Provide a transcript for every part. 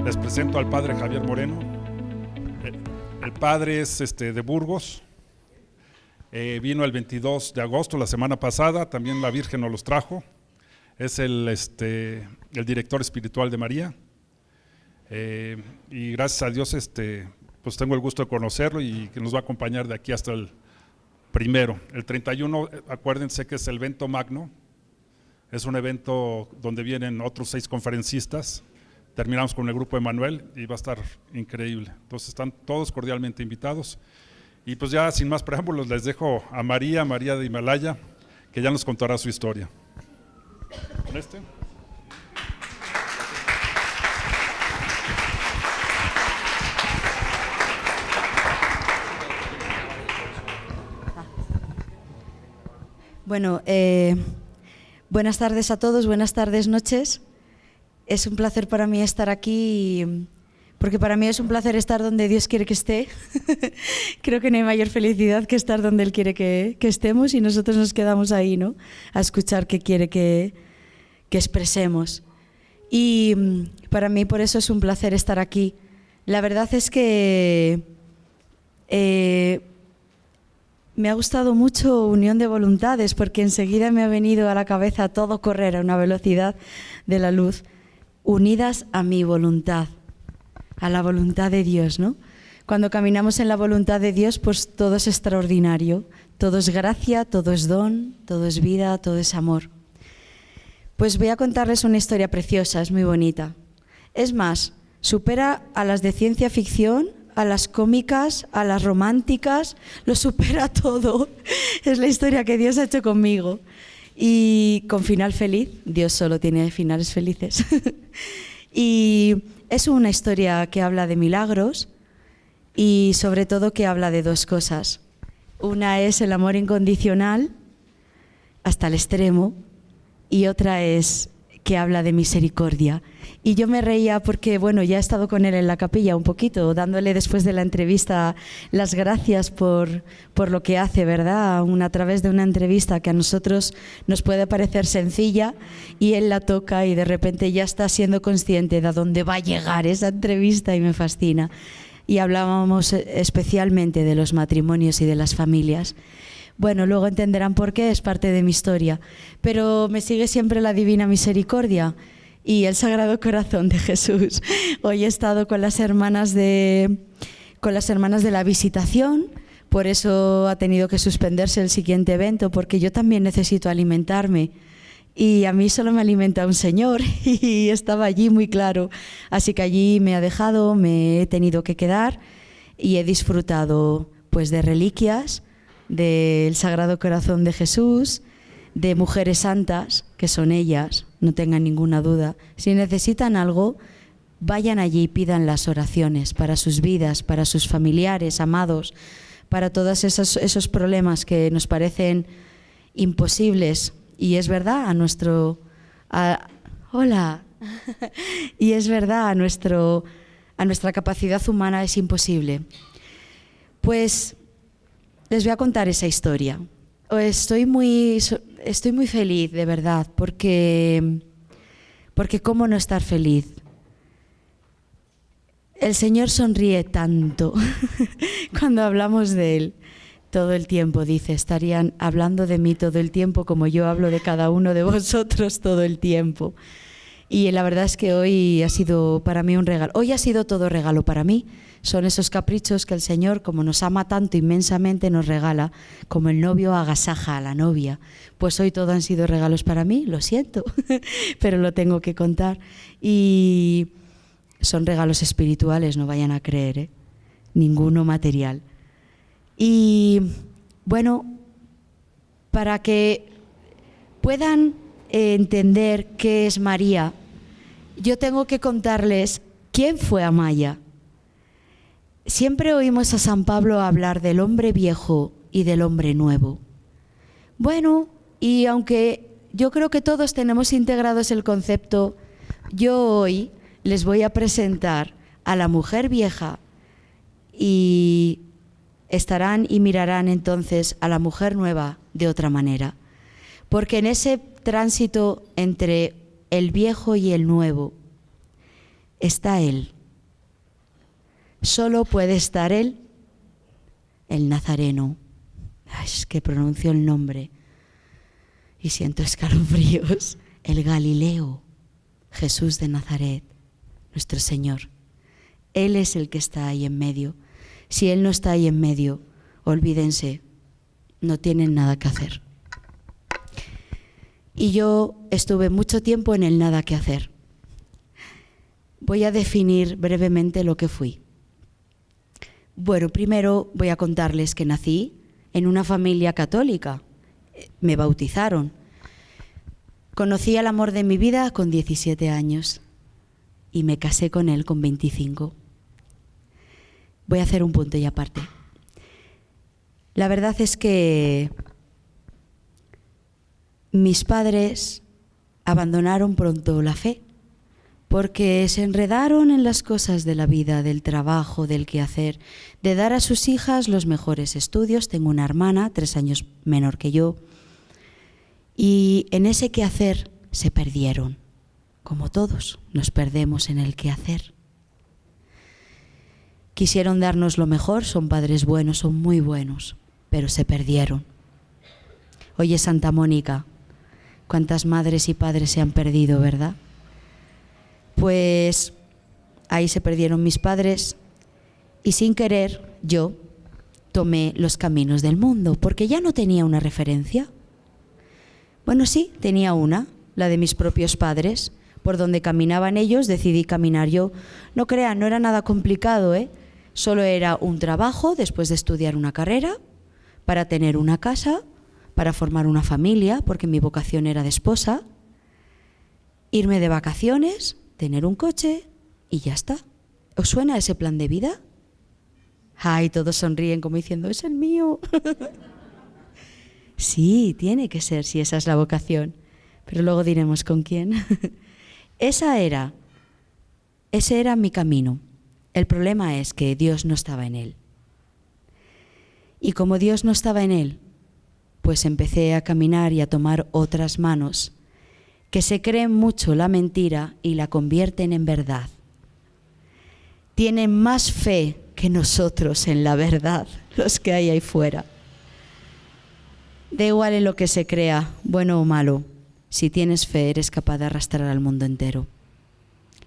Les presento al padre Javier Moreno. El padre es de Burgos. Vino el 22 de agosto, la semana pasada. También la Virgen nos los trajo. Es el director espiritual de María. Y gracias a Dios pues tengo el gusto de conocerlo y que nos va a acompañar de aquí hasta el primero. El 31, acuérdense que es el evento magno. Es un evento donde vienen otros 6 conferencistas. Terminamos con el grupo Emanuel y va a estar increíble. Entonces están todos cordialmente invitados. Y pues ya sin más preámbulos les dejo a María de Himalaya, que ya nos contará su historia. ¿Con este? Bueno, buenas tardes a todos, buenas tardes, noches. Es un placer para mí estar aquí, porque para mí es un placer estar donde Dios quiere que esté. Creo que no hay mayor felicidad que estar donde Él quiere que estemos y nosotros nos quedamos ahí, ¿no? A escuchar qué quiere que expresemos. Y para mí por eso es un placer estar aquí. La verdad es que me ha gustado mucho Unión de Voluntades, porque enseguida me ha venido a la cabeza todo correr a una velocidad de la luz, unidas a mi voluntad, a la voluntad de Dios, ¿no? Cuando caminamos en la voluntad de Dios, pues todo es extraordinario, todo es gracia, todo es don, todo es vida, todo es amor. Pues voy a contarles una historia preciosa, es muy bonita. Es más, supera a las de ciencia ficción, a las cómicas, a las románticas, lo supera todo. Es la historia que Dios ha hecho conmigo. Y con final feliz, Dios solo tiene finales felices. Y es una historia que habla de milagros y sobre todo que habla de 2 cosas. Una es el amor incondicional hasta el extremo y otra es que habla de misericordia. Y yo me reía porque, bueno, ya he estado con él en la capilla un poquito, dándole después de la entrevista las gracias por lo que hace, ¿verdad? A través de una entrevista que a nosotros nos puede parecer sencilla y él la toca y de repente ya está siendo consciente de a dónde va a llegar esa entrevista y me fascina. Y hablábamos especialmente de los matrimonios y de las familias. Bueno, luego entenderán por qué, es parte de mi historia. Pero me sigue siempre la Divina Misericordia y el Sagrado Corazón de Jesús. Hoy he estado con las hermanas de la Visitación, por eso ha tenido que suspenderse el siguiente evento, porque yo también necesito alimentarme. Y a mí solo me alimenta un Señor y estaba allí muy claro. Así que allí me ha dejado, me he tenido que quedar y he disfrutado pues de reliquias, del Sagrado Corazón de Jesús, de mujeres santas, que son ellas, no tengan ninguna duda. Si necesitan algo, vayan allí y pidan las oraciones para sus vidas, para sus familiares, amados, para todos esos problemas que nos parecen imposibles. Y es verdad, hola, y es verdad, a nuestra capacidad humana es imposible. Pues les voy a contar esa historia. Estoy muy feliz, de verdad, porque ¿cómo no estar feliz? El Señor sonríe tanto cuando hablamos de Él. Todo el tiempo, dice, estarían hablando de mí todo el tiempo como yo hablo de cada uno de vosotros todo el tiempo. Y la verdad es que hoy ha sido para mí un regalo. Hoy ha sido todo regalo para mí. Son esos caprichos que el Señor, como nos ama tanto inmensamente, nos regala, como el novio agasaja a la novia. Pues hoy todo han sido regalos para mí, lo siento, pero lo tengo que contar. Y son regalos espirituales, no vayan a creer, ninguno material. Y bueno, para que puedan entender qué es María, yo tengo que contarles quién fue Amaya. Siempre oímos a San Pablo hablar del hombre viejo y del hombre nuevo. Bueno, y aunque yo creo que todos tenemos integrados el concepto, yo hoy les voy a presentar a la mujer vieja y estarán y mirarán entonces a la mujer nueva de otra manera. Porque en ese tránsito entre el viejo y el nuevo está Él. Solo puede estar Él, el Nazareno. Ay, es que pronuncio el nombre y siento escalofríos. El Galileo, Jesús de Nazaret, nuestro Señor. Él es el que está ahí en medio. Si Él no está ahí en medio, olvídense, no tienen nada que hacer. Y yo estuve mucho tiempo en el nada que hacer. Voy a definir brevemente lo que fui. Bueno, primero voy a contarles que nací en una familia católica. Me bautizaron. Conocí al amor de mi vida con 17 años y me casé con él con 25. Voy a hacer un punto y aparte. La verdad es que mis padres abandonaron pronto la fe porque se enredaron en las cosas de la vida, del trabajo, del quehacer, de dar a sus hijas los mejores estudios. Tengo una hermana, 3 años menor que yo, y en ese quehacer se perdieron, como todos nos perdemos en el quehacer. Quisieron darnos lo mejor, son padres buenos, son muy buenos, pero se perdieron. Oye, Santa Mónica, ¿cuántas madres y padres se han perdido, verdad? Pues ahí se perdieron mis padres y sin querer yo tomé los caminos del mundo porque ya no tenía una referencia. Bueno, sí, tenía una, la de mis propios padres. Por donde caminaban ellos decidí caminar yo. No crean, no era nada complicado, ¿eh? Solo era un trabajo después de estudiar una carrera, para tener una casa, para formar una familia, porque mi vocación era de esposa, irme de vacaciones, tener un coche y ya está. ¿Os suena ese plan de vida? Ay, todos sonríen como diciendo, es el mío. Sí, tiene que ser, si esa es la vocación, pero luego diremos con quién. Ese era mi camino. El problema es que Dios no estaba en él. Y como Dios no estaba en él, pues empecé a caminar y a tomar otras manos que se creen mucho la mentira y la convierten en verdad. Tienen más fe que nosotros en la verdad, los que hay ahí fuera. Da igual en lo que se crea, bueno o malo, si tienes fe eres capaz de arrastrar al mundo entero.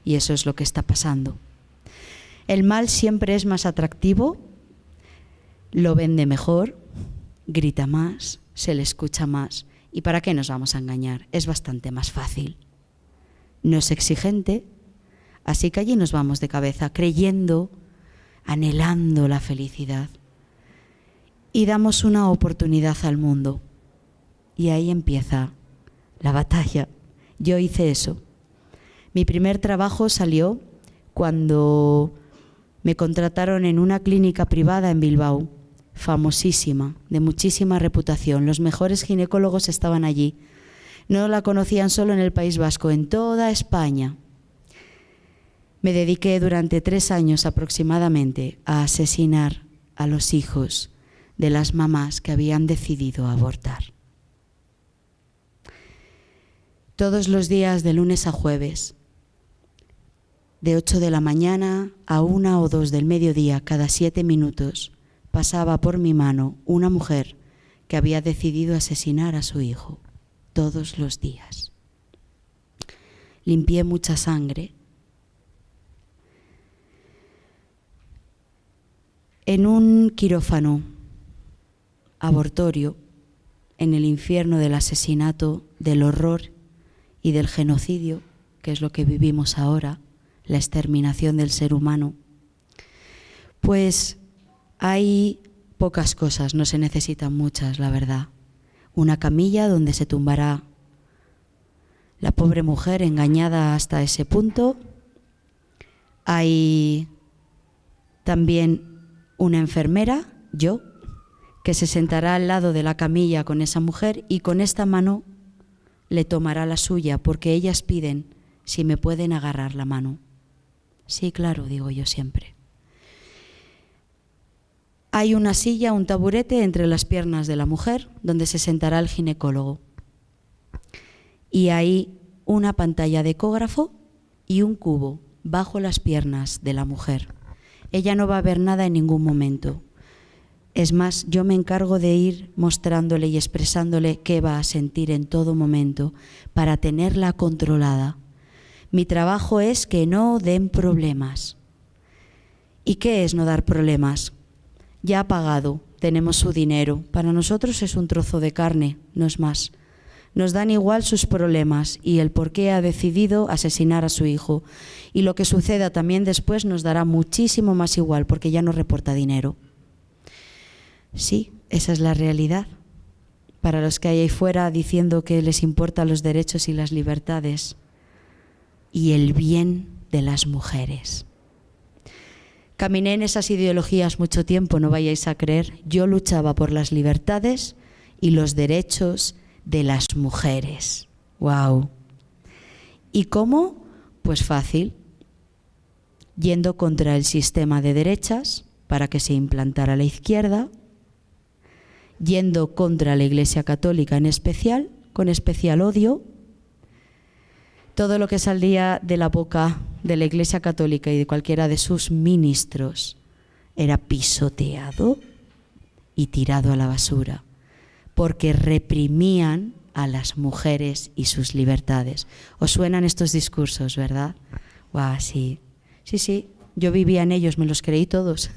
Y eso es lo que está pasando. El mal siempre es más atractivo, lo vende mejor, grita más, se le escucha más. ¿Y para qué nos vamos a engañar? Es bastante más fácil. No es exigente, así que allí nos vamos de cabeza, creyendo, anhelando la felicidad. Y damos una oportunidad al mundo. Y ahí empieza la batalla. Yo hice eso. Mi primer trabajo salió cuando me contrataron en una clínica privada en Bilbao, famosísima, de muchísima reputación. Los mejores ginecólogos estaban allí. No la conocían solo en el País Vasco, en toda España. Me dediqué durante 3 años aproximadamente a asesinar a los hijos de las mamás que habían decidido abortar. Todos los días de lunes a jueves, de 8 de la mañana a 1 o 2 del mediodía, cada 7 minutos, pasaba por mi mano una mujer que había decidido asesinar a su hijo. Todos los días. Limpié mucha sangre. En un quirófano abortorio, en el infierno del asesinato, del horror y del genocidio, que es lo que vivimos ahora, la exterminación del ser humano, pues hay pocas cosas, no se necesitan muchas, la verdad. Una camilla donde se tumbará la pobre mujer engañada hasta ese punto. Hay también una enfermera, yo, que se sentará al lado de la camilla con esa mujer y con esta mano le tomará la suya, porque ellas piden si me pueden agarrar la mano. Sí, claro, digo yo siempre. Hay una silla, un taburete entre las piernas de la mujer donde se sentará el ginecólogo. y hay una pantalla de ecógrafo y un cubo bajo las piernas de la mujer. Ella no va a ver nada en ningún momento. Es más, yo me encargo de ir mostrándole y expresándole qué va a sentir en todo momento para tenerla controlada. Mi trabajo es que no den problemas. ¿Y qué es no dar problemas? Ya ha pagado, tenemos su dinero. Para nosotros es un trozo de carne, no es más. Nos dan igual sus problemas y el por qué ha decidido asesinar a su hijo. Y lo que suceda también después nos dará muchísimo más igual porque ya no reporta dinero. Sí, esa es la realidad. Para los que hay ahí fuera diciendo que les importan los derechos y las libertades y el bien de las mujeres. Caminé en esas ideologías mucho tiempo, no vayáis a creer. Yo luchaba por las libertades y los derechos de las mujeres. ¡Wow! ¿Y cómo? Pues fácil. Yendo contra el sistema de derechas para que se implantara la izquierda, yendo contra la Iglesia Católica en especial, con especial odio. Todo lo que salía de la boca de la Iglesia Católica y de cualquiera de sus ministros era pisoteado y tirado a la basura, porque reprimían a las mujeres y sus libertades. ¿Os suenan estos discursos, verdad? ¡Guau! Sí, sí, yo vivía en ellos, me los creí todos.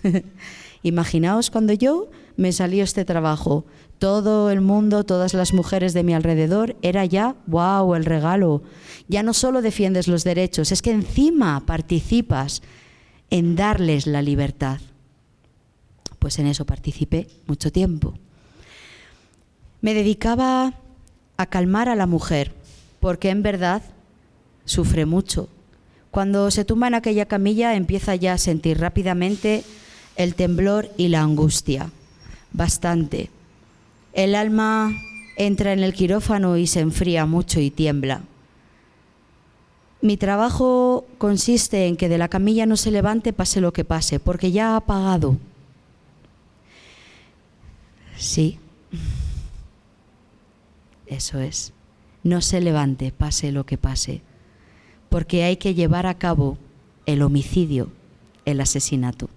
Imaginaos cuando yo me salió este trabajo, todo el mundo, todas las mujeres de mi alrededor, era ya, ¡wow!, el regalo. Ya no solo defiendes los derechos, es que encima participas en darles la libertad. Pues en eso participé mucho tiempo. Me dedicaba a calmar a la mujer, porque en verdad sufre mucho. Cuando se tumba en aquella camilla empieza ya a sentir rápidamente el temblor y la angustia, bastante. El alma entra en el quirófano y se enfría mucho y tiembla. Mi trabajo consiste en que de la camilla no se levante pase lo que pase, porque ya ha pagado. Sí, eso es. No se levante, pase lo que pase, porque hay que llevar a cabo el homicidio, el asesinato.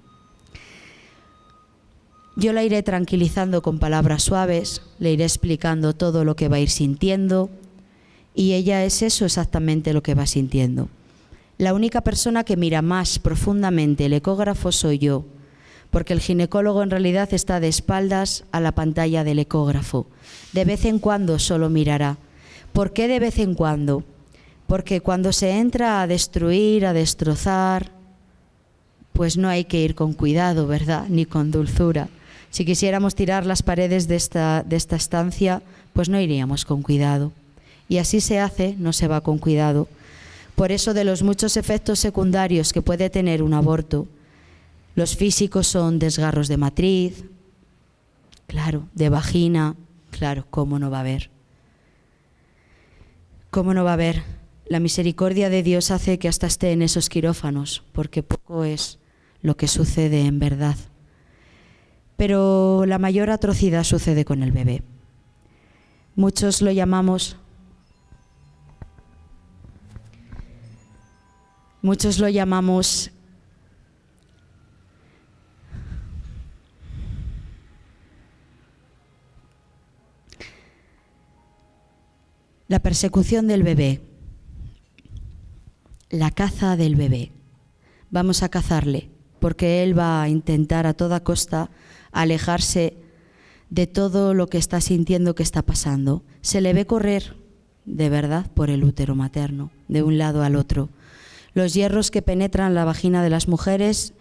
Yo la iré tranquilizando con palabras suaves, le iré explicando todo lo que va a ir sintiendo y ella es eso exactamente lo que va sintiendo. La única persona que mira más profundamente el ecógrafo soy yo, porque el ginecólogo en realidad está de espaldas a la pantalla del ecógrafo. De vez en cuando solo mirará. ¿Por qué de vez en cuando? Porque cuando se entra a destruir, a destrozar, pues no hay que ir con cuidado, ¿verdad? Ni con dulzura. Si quisiéramos tirar las paredes de esta estancia, pues no iríamos con cuidado. Y así se hace, no se va con cuidado. Por eso de los muchos efectos secundarios que puede tener un aborto, los físicos son desgarros de matriz, claro, de vagina, claro, ¿cómo no va a haber? ¿Cómo no va a haber? La misericordia de Dios hace que hasta esté en esos quirófanos, porque poco es lo que sucede en verdad. Pero la mayor atrocidad sucede con el bebé. Muchos lo llamamos la persecución del bebé, la caza del bebé. Vamos a cazarle, porque él va a intentar a toda costa alejarse de todo lo que está sintiendo que está pasando. Se le ve correr, de verdad, por el útero materno, de un lado al otro. Los hierros que penetran la vagina de las mujeres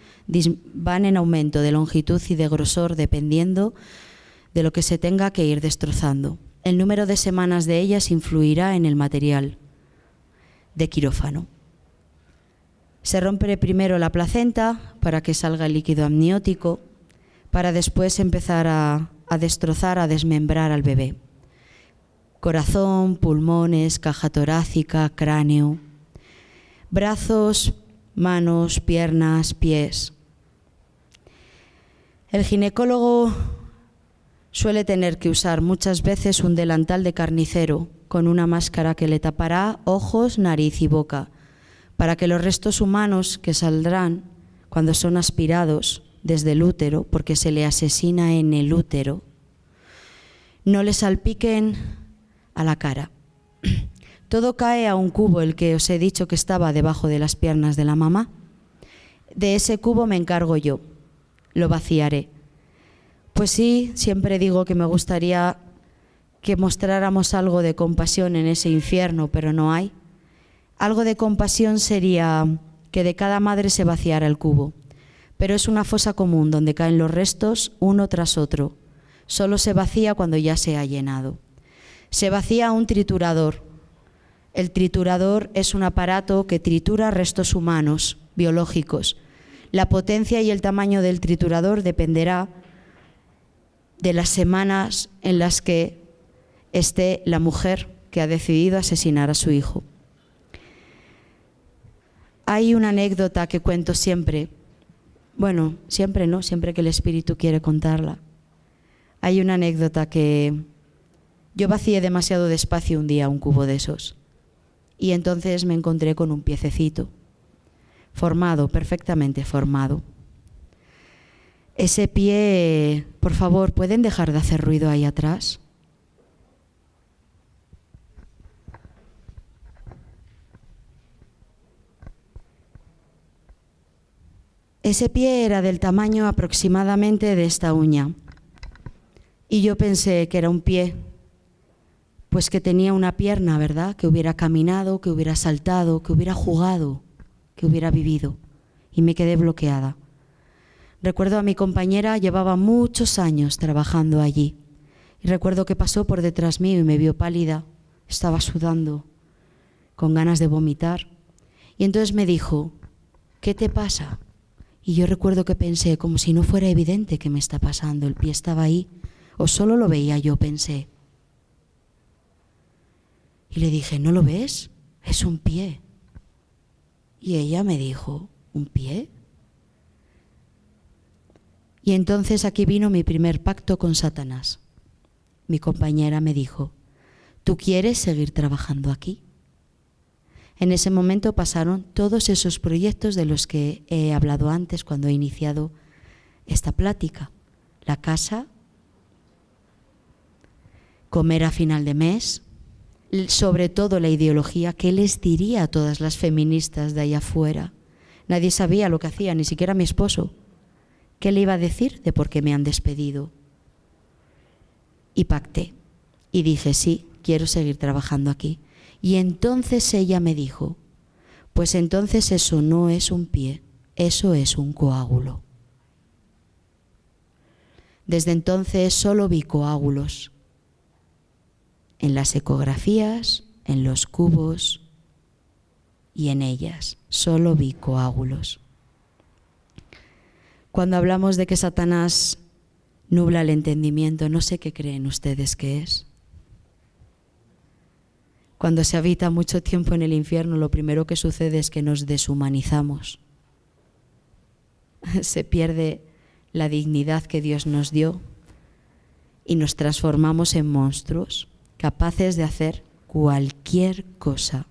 van en aumento de longitud y de grosor dependiendo de lo que se tenga que ir destrozando. El número de semanas de ellas influirá en el material de quirófano. Se rompe primero la placenta para que salga el líquido amniótico, para después empezar a destrozar, a desmembrar al bebé. Corazón, pulmones, caja torácica, cráneo, brazos, manos, piernas, pies. El ginecólogo Suele tener que usar muchas veces un delantal de carnicero con una máscara que le tapará ojos, nariz y boca, para que los restos humanos que saldrán cuando son aspirados desde el útero, porque se le asesina en el útero, no le salpiquen a la cara. Todo cae a un cubo, el que os he dicho que estaba debajo de las piernas de la mamá. De ese cubo me encargo yo, lo vaciaré. Pues sí, siempre digo que me gustaría que mostráramos algo de compasión en ese infierno, pero no hay. Algo de compasión sería que de cada madre se vaciara el cubo, pero es una fosa común donde caen los restos uno tras otro. Solo se vacía cuando ya se ha llenado. Se vacía un triturador. El triturador es un aparato que tritura restos humanos, biológicos. La potencia y el tamaño del triturador dependerá de las semanas en las que esté la mujer que ha decidido asesinar a su hijo. Hay una anécdota que cuento siempre, bueno, siempre no, siempre que el Espíritu quiere contarla. Hay una anécdota que yo vacié demasiado despacio un día un cubo de esos y entonces me encontré con un piececito formado, perfectamente formado. Ese pie, por favor, ¿pueden dejar de hacer ruido ahí atrás? Ese pie era del tamaño aproximadamente de esta uña. Y yo pensé que era un pie, pues que tenía una pierna, ¿verdad? Que hubiera caminado, que hubiera saltado, que hubiera jugado, que hubiera vivido. Y me quedé bloqueada. Recuerdo a mi compañera, llevaba muchos años trabajando allí. Y recuerdo que pasó por detrás mío y me vio pálida, estaba sudando, con ganas de vomitar. Y entonces me dijo, ¿qué te pasa? Y yo recuerdo que pensé, como si no fuera evidente que me está pasando, el pie estaba ahí, o solo lo veía yo, pensé. Y le dije, ¿no lo ves? Es un pie. Y ella me dijo, ¿un pie? Y entonces aquí vino mi primer pacto con Satanás. Mi compañera me dijo, ¿tú quieres seguir trabajando aquí? En ese momento pasaron todos esos proyectos de los que he hablado antes cuando he iniciado esta plática. La casa, comer a final de mes, sobre todo la ideología. ¿Qué les diría a todas las feministas de allá afuera? Nadie sabía lo que hacía, ni siquiera mi esposo. ¿Qué le iba a decir de por qué me han despedido? Y pacté. Y dije, sí, quiero seguir trabajando aquí. Y entonces ella me dijo, pues entonces eso no es un pie, eso es un coágulo. Desde entonces solo vi coágulos en las ecografías, en los cubos y en ellas. Solo vi coágulos. Cuando hablamos de que Satanás nubla el entendimiento, no sé qué creen ustedes que es. Cuando se habita mucho tiempo en el infierno, lo primero que sucede es que nos deshumanizamos. Se pierde la dignidad que Dios nos dio y nos transformamos en monstruos capaces de hacer cualquier cosa.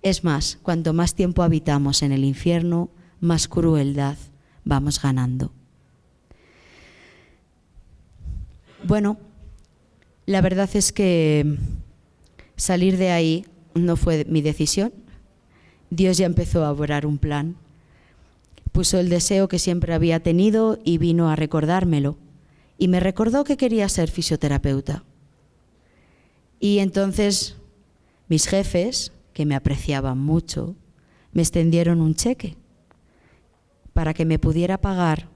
Es más, cuanto más tiempo habitamos en el infierno, más crueldad vamos ganando. Bueno, la verdad es que salir de ahí no fue mi decisión. Dios ya empezó a obrar un plan. Puso el deseo que siempre había tenido y vino a recordármelo. Y me recordó que quería ser fisioterapeuta. Y entonces mis jefes, que me apreciaban mucho, me extendieron un cheque para que me pudiera pagar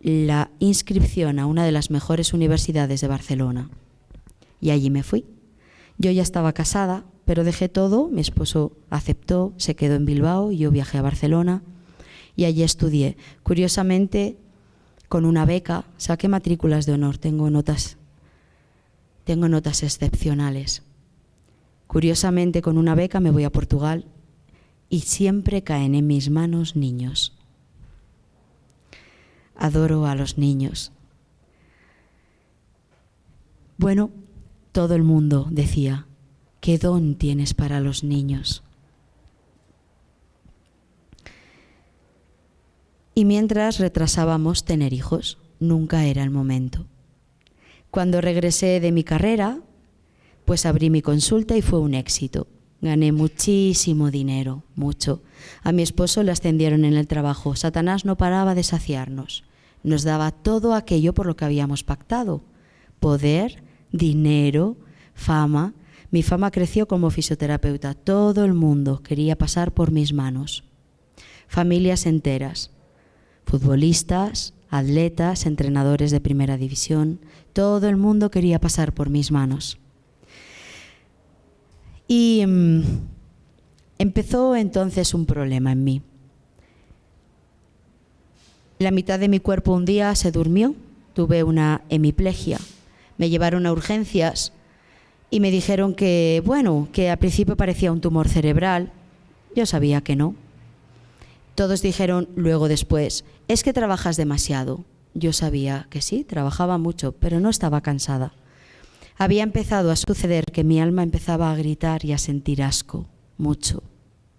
la inscripción a una de las mejores universidades de Barcelona. Y allí me fui. Yo ya estaba casada, pero dejé todo, mi esposo aceptó, se quedó en Bilbao y yo viajé a Barcelona y allí estudié. Curiosamente, con una beca, saqué matrículas de honor, tengo notas excepcionales. Curiosamente, con una beca me voy a Portugal y siempre caen en mis manos niños. Adoro a los niños Bueno, todo el mundo decía, ¿qué don tienes para los niños? Y mientras retrasábamos tener hijos, nunca era el momento. Cuando regresé de mi carrera, pues abrí mi consulta y fue un éxito. Gané muchísimo dinero, mucho. A mi esposo le ascendieron en el trabajo. Satanás no paraba de saciarnos. Nos daba todo aquello por lo que habíamos pactado. Poder, dinero, fama. Mi fama creció como fisioterapeuta. Todo el mundo quería pasar por mis manos. Familias enteras. Futbolistas, atletas, entrenadores de primera división. Todo el mundo quería pasar por mis manos. Y empezó entonces un problema en mí. La mitad de mi cuerpo un día se durmió, tuve una hemiplegia. Me llevaron a urgencias y me dijeron que, bueno, que al principio parecía un tumor cerebral. Yo sabía que no. Todos dijeron luego después, es que trabajas demasiado. Yo sabía que sí, trabajaba mucho, pero no estaba cansada. Había empezado a suceder que mi alma empezaba a gritar y a sentir asco, mucho,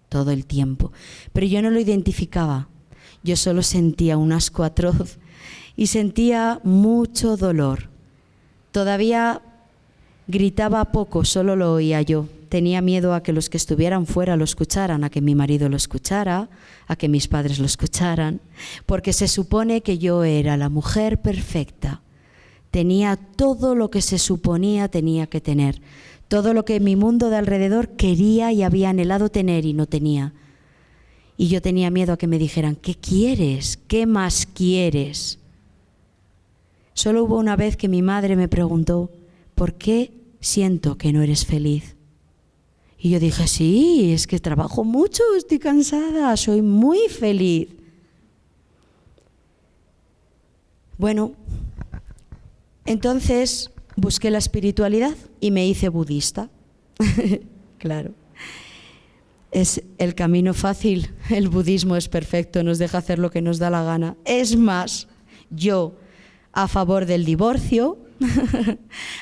todo el tiempo. Pero yo no lo identificaba, yo solo sentía un asco atroz y sentía mucho dolor. Todavía gritaba poco, solo lo oía yo. Tenía miedo a que los que estuvieran fuera lo escucharan, a que mi marido lo escuchara, a que mis padres lo escucharan, porque se supone que yo era la mujer perfecta. Tenía todo lo que se suponía tenía que tener, todo lo que mi mundo de alrededor quería y había anhelado tener y no tenía. Y yo tenía miedo a que me dijeran, ¿qué quieres? ¿Qué más quieres? Solo hubo una vez que mi madre me preguntó, ¿por qué siento que no eres feliz? Y yo dije, sí, es que trabajo mucho, estoy cansada, soy muy feliz. Bueno, entonces busqué la espiritualidad y me hice budista. Claro. Es el camino fácil, el budismo es perfecto, nos deja hacer lo que nos da la gana. Es más, yo a favor del divorcio,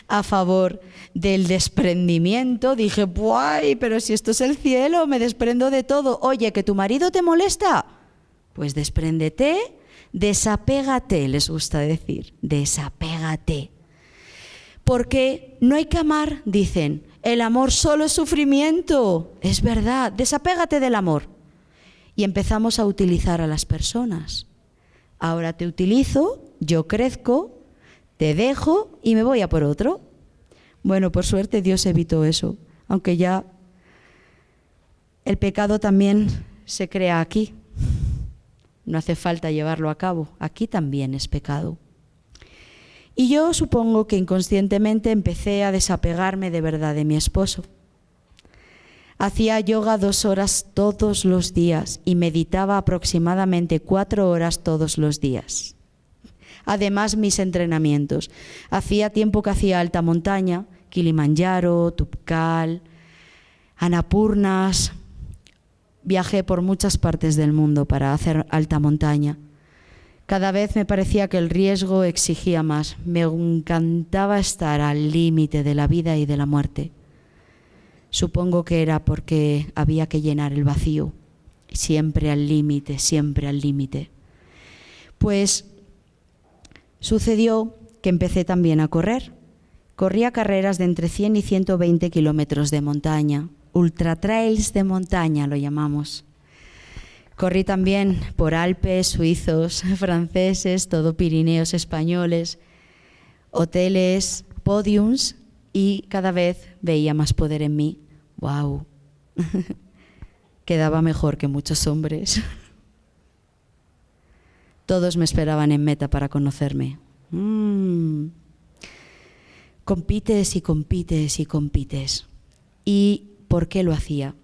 a favor del desprendimiento, dije, ¡buay! Pero si esto es el cielo, me desprendo de todo. Oye, ¿que tu marido te molesta? Pues despréndete, desapégate, les gusta decir, desapégate. Porque no hay que amar, dicen, el amor solo es sufrimiento. Es verdad, desapégate del amor. Y empezamos a utilizar a las personas. Ahora te utilizo, yo crezco, te dejo y me voy a por otro. Bueno, por suerte Dios evitó eso, aunque ya el pecado también se crea aquí. No hace falta llevarlo a cabo, aquí también es pecado. Y yo supongo que inconscientemente empecé a desapegarme de verdad de mi esposo. Hacía yoga 2 horas todos los días y meditaba aproximadamente 4 horas todos los días. Además, mis entrenamientos. Hacía tiempo que hacía alta montaña, Kilimanjaro, Tupkal, Annapurnas. Viajé por muchas partes del mundo para hacer alta montaña. Cada vez me parecía que el riesgo exigía más. Me encantaba estar al límite de la vida y de la muerte. Supongo que era porque había que llenar el vacío. Siempre al límite, siempre al límite. Pues sucedió que empecé también a correr. Corría carreras de entre 100 y 120 kilómetros de montaña. Ultra trails de montaña lo llamamos. Corrí también por Alpes suizos, franceses, todo Pirineos españoles, hoteles, podiums, y cada vez veía más poder en mí. ¡Wow! Quedaba mejor que muchos hombres. Todos me esperaban en meta para conocerme. Compites y compites y compites. ¿Y por qué lo hacía?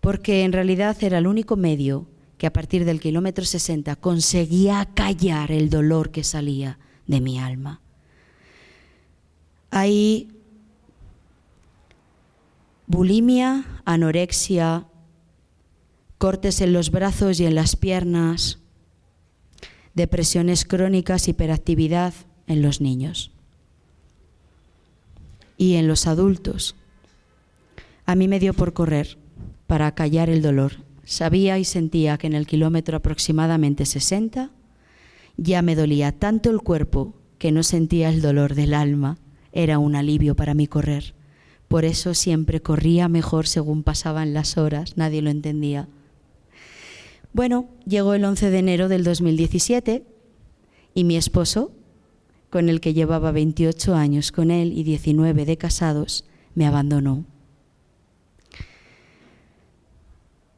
Porque en realidad era el único medio que a partir del kilómetro 60 conseguía callar el dolor que salía de mi alma. Hay bulimia, anorexia, cortes en los brazos y en las piernas, depresiones crónicas, hiperactividad en los niños. y en los adultos. A mí me dio por correr para acallar el dolor. Sabía y sentía que en el kilómetro aproximadamente 60 ya me dolía tanto el cuerpo que no sentía el dolor del alma. Era un alivio para mí correr. Por eso siempre corría mejor según pasaban las horas. Nadie lo entendía. Bueno, llegó el 11 de enero del 2017 y mi esposo, con el que llevaba 28 años con él y 19 de casados, me abandonó.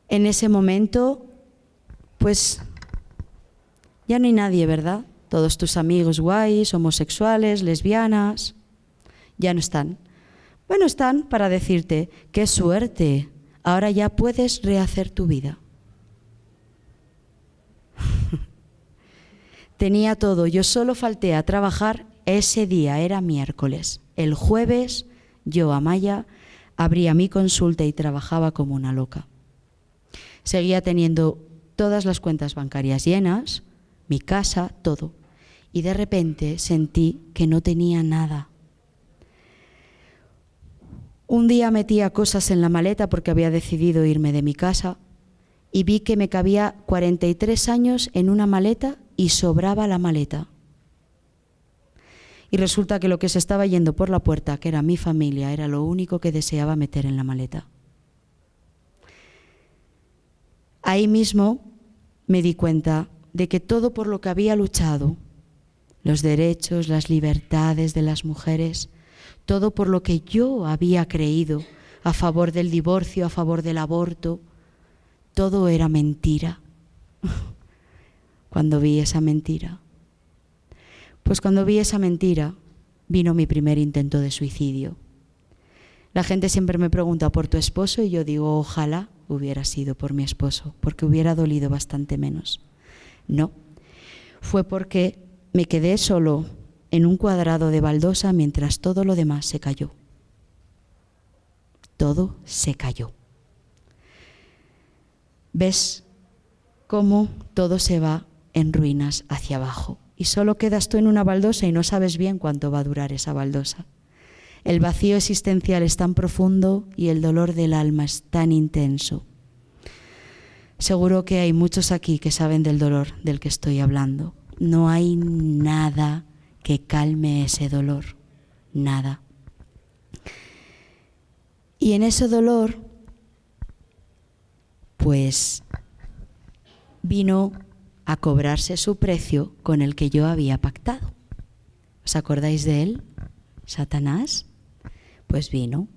En ese momento, pues, ya no hay nadie, ¿verdad? Todos tus amigos guays, homosexuales, lesbianas, ya no están. Bueno, están para decirte, qué suerte, ahora ya puedes rehacer tu vida. Tenía todo, yo solo falté a trabajar ese día, era miércoles. El jueves, yo, Amaya, abría mi consulta y trabajaba como una loca. Seguía teniendo todas las cuentas bancarias llenas, mi casa, todo. Y de repente sentí que no tenía nada. Un día metía cosas en la maleta porque había decidido irme de mi casa y vi que me cabía 43 años en una maleta y sobraba la maleta. Y resulta que lo que se estaba yendo por la puerta, que era mi familia, era lo único que deseaba meter en la maleta. Ahí mismo me di cuenta de que todo por lo que había luchado, los derechos, las libertades de las mujeres, todo por lo que yo había creído a favor del divorcio, a favor del aborto, todo era mentira. Cuando vi esa mentira, pues cuando vi esa mentira, vino mi primer intento de suicidio. La gente siempre me pregunta por tu esposo y yo digo, ojalá hubiera sido por mi esposo, porque hubiera dolido bastante menos. No, fue porque me quedé solo en un cuadrado de baldosa mientras todo lo demás se cayó. Todo se cayó. ¿Ves cómo todo se va en ruinas hacia abajo? Y solo quedas tú en una baldosa y no sabes bien cuánto va a durar esa baldosa. El vacío existencial es tan profundo y el dolor del alma es tan intenso. Seguro que hay muchos aquí que saben del dolor del que estoy hablando. No hay nada que calme ese dolor, nada. Y en ese dolor, pues, vino a cobrarse su precio con el que yo había pactado. ¿Os acordáis de él? Satanás. Pues vino,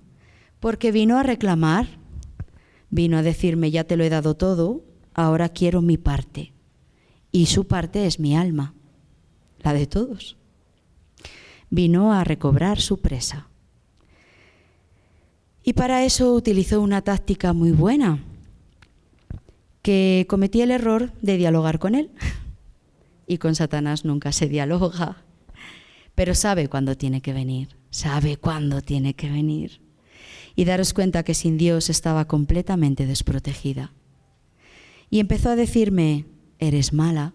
porque vino a reclamar, vino a decirme, ya te lo he dado todo, ahora quiero mi parte. Y su parte es mi alma, la de todos. Vino a recobrar su presa. Y para eso utilizó una táctica muy buena, que cometí el error de dialogar con él. Y con Satanás nunca se dialoga, pero sabe cuándo tiene que venir, sabe cuándo tiene que venir. Y daros cuenta que sin Dios estaba completamente desprotegida. Y empezó a decirme, eres mala.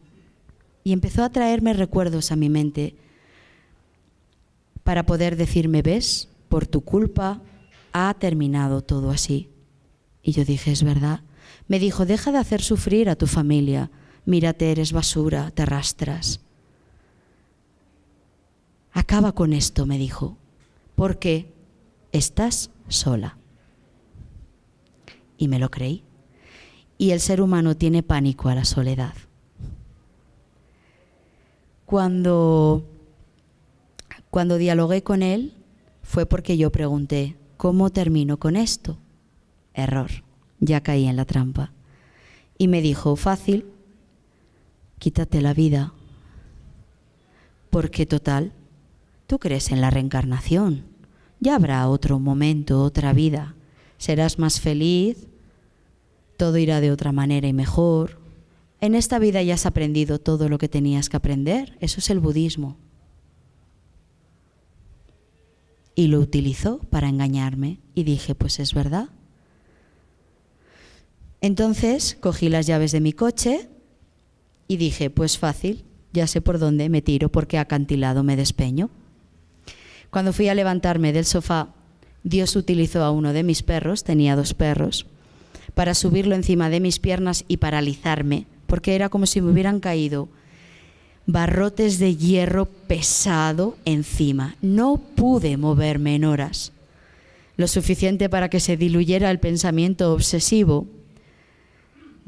Y empezó a traerme recuerdos a mi mente para poder decirme, ves, por tu culpa ha terminado todo así. Y yo dije, es verdad. Me dijo, deja de hacer sufrir a tu familia. Mírate, eres basura, te arrastras. Acaba con esto, me dijo, porque estás sola. Y me lo creí. Y el ser humano tiene pánico a la soledad. Cuando dialogué con él, fue porque yo pregunté, ¿cómo termino con esto? Error, ya caí en la trampa. Y me dijo, fácil, quítate la vida, porque total, tú crees en la reencarnación, ya habrá otro momento, otra vida, serás más feliz, todo irá de otra manera y mejor. En esta vida ya has aprendido todo lo que tenías que aprender, eso es el budismo. Y lo utilizó para engañarme y dije, pues es verdad. Entonces cogí las llaves de mi coche y dije, pues fácil, ya sé por dónde me tiro porque acantilado me despeño. Cuando fui a levantarme del sofá, Dios utilizó a uno de mis perros, tenía 2 perros, para subirlo encima de mis piernas y paralizarme, porque era como si me hubieran caído barrotes de hierro pesado encima. No pude moverme en horas, lo suficiente para que se diluyera el pensamiento obsesivo.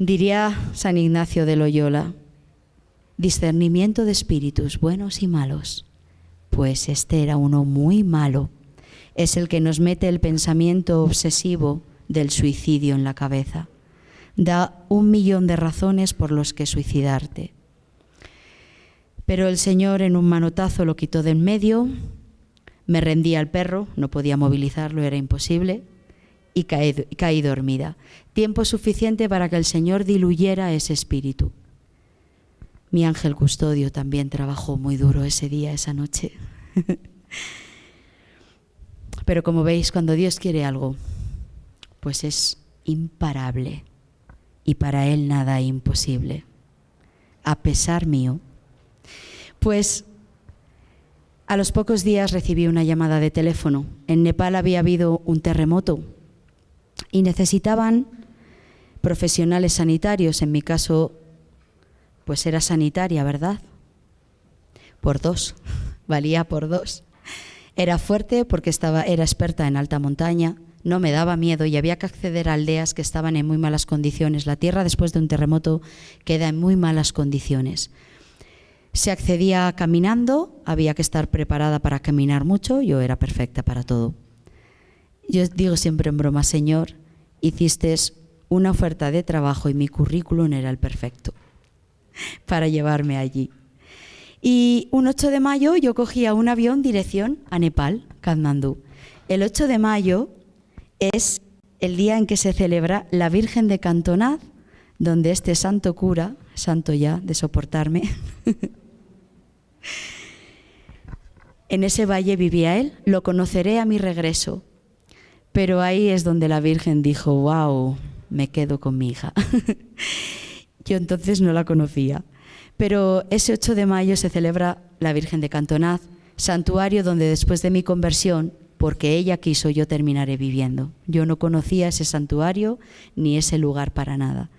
Diría San Ignacio de Loyola, discernimiento de espíritus buenos y malos. Pues este era uno muy malo. Es el que nos mete el pensamiento obsesivo del suicidio en la cabeza. Da 1.000.000 de razones por los que suicidarte. Pero el Señor en un manotazo lo quitó de en medio, me rendí al perro, no podía movilizarlo, era imposible, y caí dormida. Tiempo suficiente para que el Señor diluyera ese espíritu. Mi ángel custodio también trabajó muy duro ese día, esa noche. Pero como veis, cuando Dios quiere algo, pues es imparable. Y para Él nada es imposible. A pesar mío. Pues a los pocos días recibí una llamada de teléfono. En Nepal había habido un terremoto y necesitaban profesionales sanitarios. En mi caso, pues era sanitaria, ¿verdad? Por 2, valía por 2. Era fuerte porque era experta en alta montaña, no me daba miedo y había que acceder a aldeas que estaban en muy malas condiciones. La tierra después de un terremoto queda en muy malas condiciones. Se accedía caminando, había que estar preparada para caminar mucho, yo era perfecta para todo. Yo digo siempre en broma, Señor, hiciste una oferta de trabajo y mi currículum era el perfecto para llevarme allí. Y un 8 de mayo yo cogía un avión dirección a Nepal, Katmandú. El 8 de mayo es el día en que se celebra la Virgen de Cantonad, donde este santo cura, santo ya de soportarme, en ese valle vivía él, lo conoceré a mi regreso. Pero ahí es donde la Virgen dijo, wow, me quedo con mi hija. Yo entonces no la conocía. Pero ese 8 de mayo se celebra la Virgen de Cantonad, santuario donde después de mi conversión, porque ella quiso, yo terminaré viviendo. Yo no conocía ese santuario ni ese lugar para nada.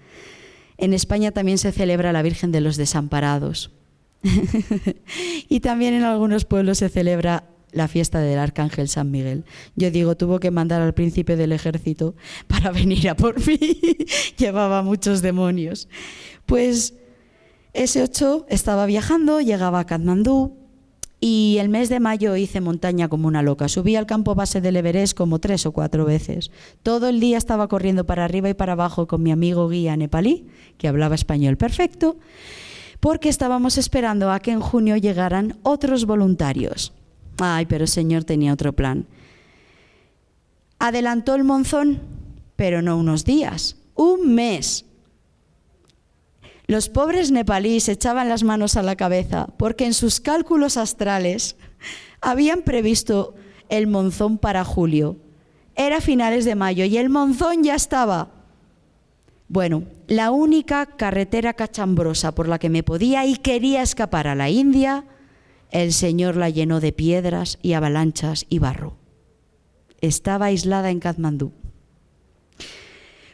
En España también se celebra la Virgen de los Desamparados. Y también en algunos pueblos se celebra la fiesta del Arcángel San Miguel. Yo digo, tuvo que mandar al príncipe del ejército para venir a por mí. Llevaba muchos demonios. Pues ese 8 estaba viajando, llegaba a Katmandú y el mes de mayo hice montaña como una loca. Subí al campo base del Everest como 3 o 4 veces. Todo el día estaba corriendo para arriba y para abajo con mi amigo guía nepalí, que hablaba español perfecto, porque estábamos esperando a que en junio llegaran otros voluntarios. Ay, pero el Señor tenía otro plan. Adelantó el monzón, pero no unos días, un mes. Los pobres nepalíes echaban las manos a la cabeza porque en sus cálculos astrales habían previsto el monzón para julio. Era finales de mayo y el monzón ya estaba. Bueno, la única carretera cachambrosa por la que me podía y quería escapar a la India, el Señor la llenó de piedras y avalanchas y barro. Estaba aislada en Katmandú.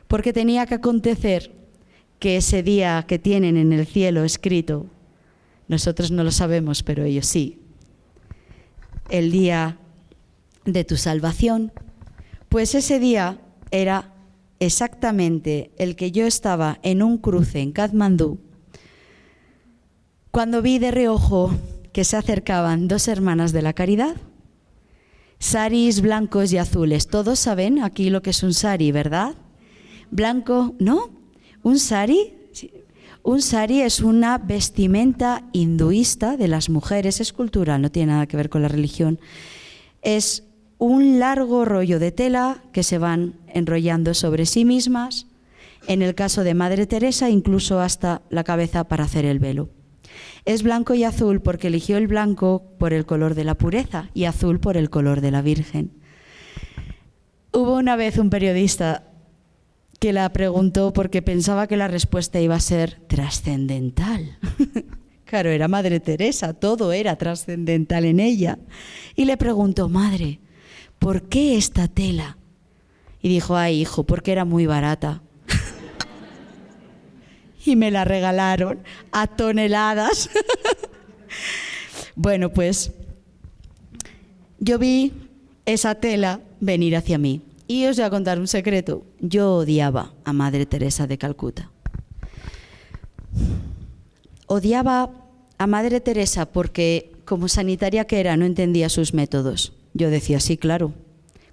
Porque tenía que acontecer que ese día que tienen en el cielo escrito, nosotros no lo sabemos, pero ellos sí, el día de tu salvación, pues ese día era exactamente el que yo estaba en un cruce en Katmandú, cuando vi de reojo que se acercaban 2 hermanas de la caridad, saris blancos y azules. Todos saben aquí lo que es un sari, ¿verdad? Blanco, ¿no? Un sari es una vestimenta hinduista de las mujeres, es cultural, no tiene nada que ver con la religión. Es un largo rollo de tela que se van enrollando sobre sí mismas, en el caso de Madre Teresa, incluso hasta la cabeza para hacer el velo. Es blanco y azul porque eligió el blanco por el color de la pureza y azul por el color de la Virgen. Hubo una vez un periodista que la preguntó porque pensaba que la respuesta iba a ser trascendental. Claro, era Madre Teresa, todo era trascendental en ella. Y le preguntó, madre, ¿por qué esta tela? Y dijo, ay, hijo, porque era muy barata. Y me la regalaron a toneladas. Bueno, pues yo vi esa tela venir hacia mí. Y os voy a contar un secreto. Yo odiaba a Madre Teresa de Calcuta. Odiaba a Madre Teresa porque, como sanitaria que era, no entendía sus métodos. Yo decía, sí, claro,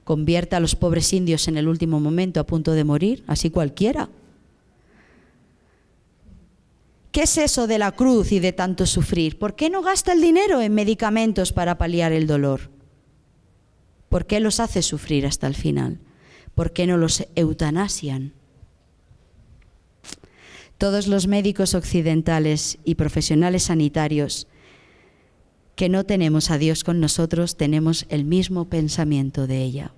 convierta a los pobres indios en el último momento a punto de morir, así cualquiera. ¿Qué es eso de la cruz y de tanto sufrir? ¿Por qué no gasta el dinero en medicamentos para paliar el dolor? ¿Por qué los hace sufrir hasta el final? ¿Por qué no los eutanasian? Todos los médicos occidentales y profesionales sanitarios que no tenemos a Dios con nosotros, tenemos el mismo pensamiento de ella.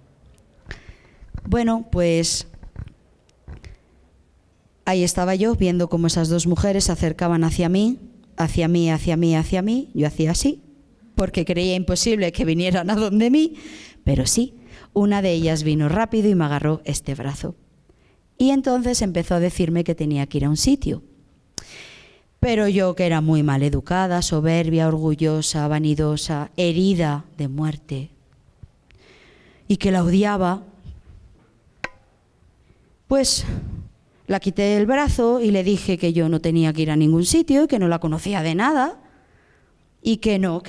Bueno, pues ahí estaba yo viendo cómo esas dos mujeres se acercaban hacia mí. Yo hacía así, porque creía imposible que vinieran a donde mí, pero sí, una de ellas vino rápido y me agarró este brazo. Y entonces empezó a decirme que tenía que ir a un sitio. Pero yo, que era muy mal educada, soberbia, orgullosa, vanidosa, herida de muerte, y que la odiaba, pues la quité del brazo y le dije que yo no tenía que ir a ningún sitio, que no la conocía de nada, y que no.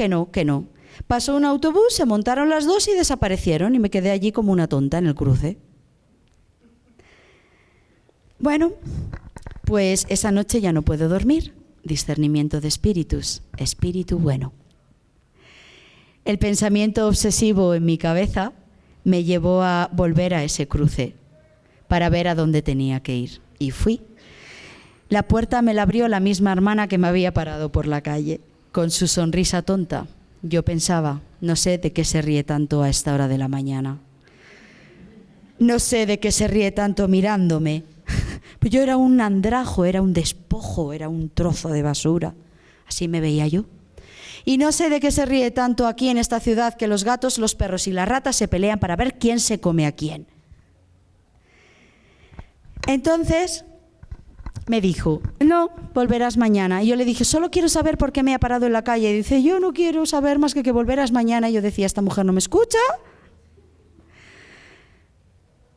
Pasó un autobús, se montaron las dos y desaparecieron, y me quedé allí como una tonta en el cruce. Bueno, pues esa noche ya no puedo dormir. Discernimiento de espíritus, espíritu bueno. El pensamiento obsesivo en mi cabeza me llevó a volver a ese cruce para ver a dónde tenía que ir. Y fui. La puerta me la abrió la misma hermana que me había parado por la calle, con su sonrisa tonta. Yo pensaba, no sé de qué se ríe tanto a esta hora de la mañana. No sé de qué se ríe tanto mirándome. Pues yo era un andrajo, era un despojo, era un trozo de basura. Así me veía yo. Y no sé de qué se ríe tanto aquí en esta ciudad, que los gatos, los perros y las ratas se pelean para ver quién se come a quién. Entonces me dijo, no, volverás mañana. Y yo le dije, solo quiero saber por qué me ha parado en la calle. Y dice, yo no quiero saber más que volverás mañana. Y yo decía, esta mujer no me escucha.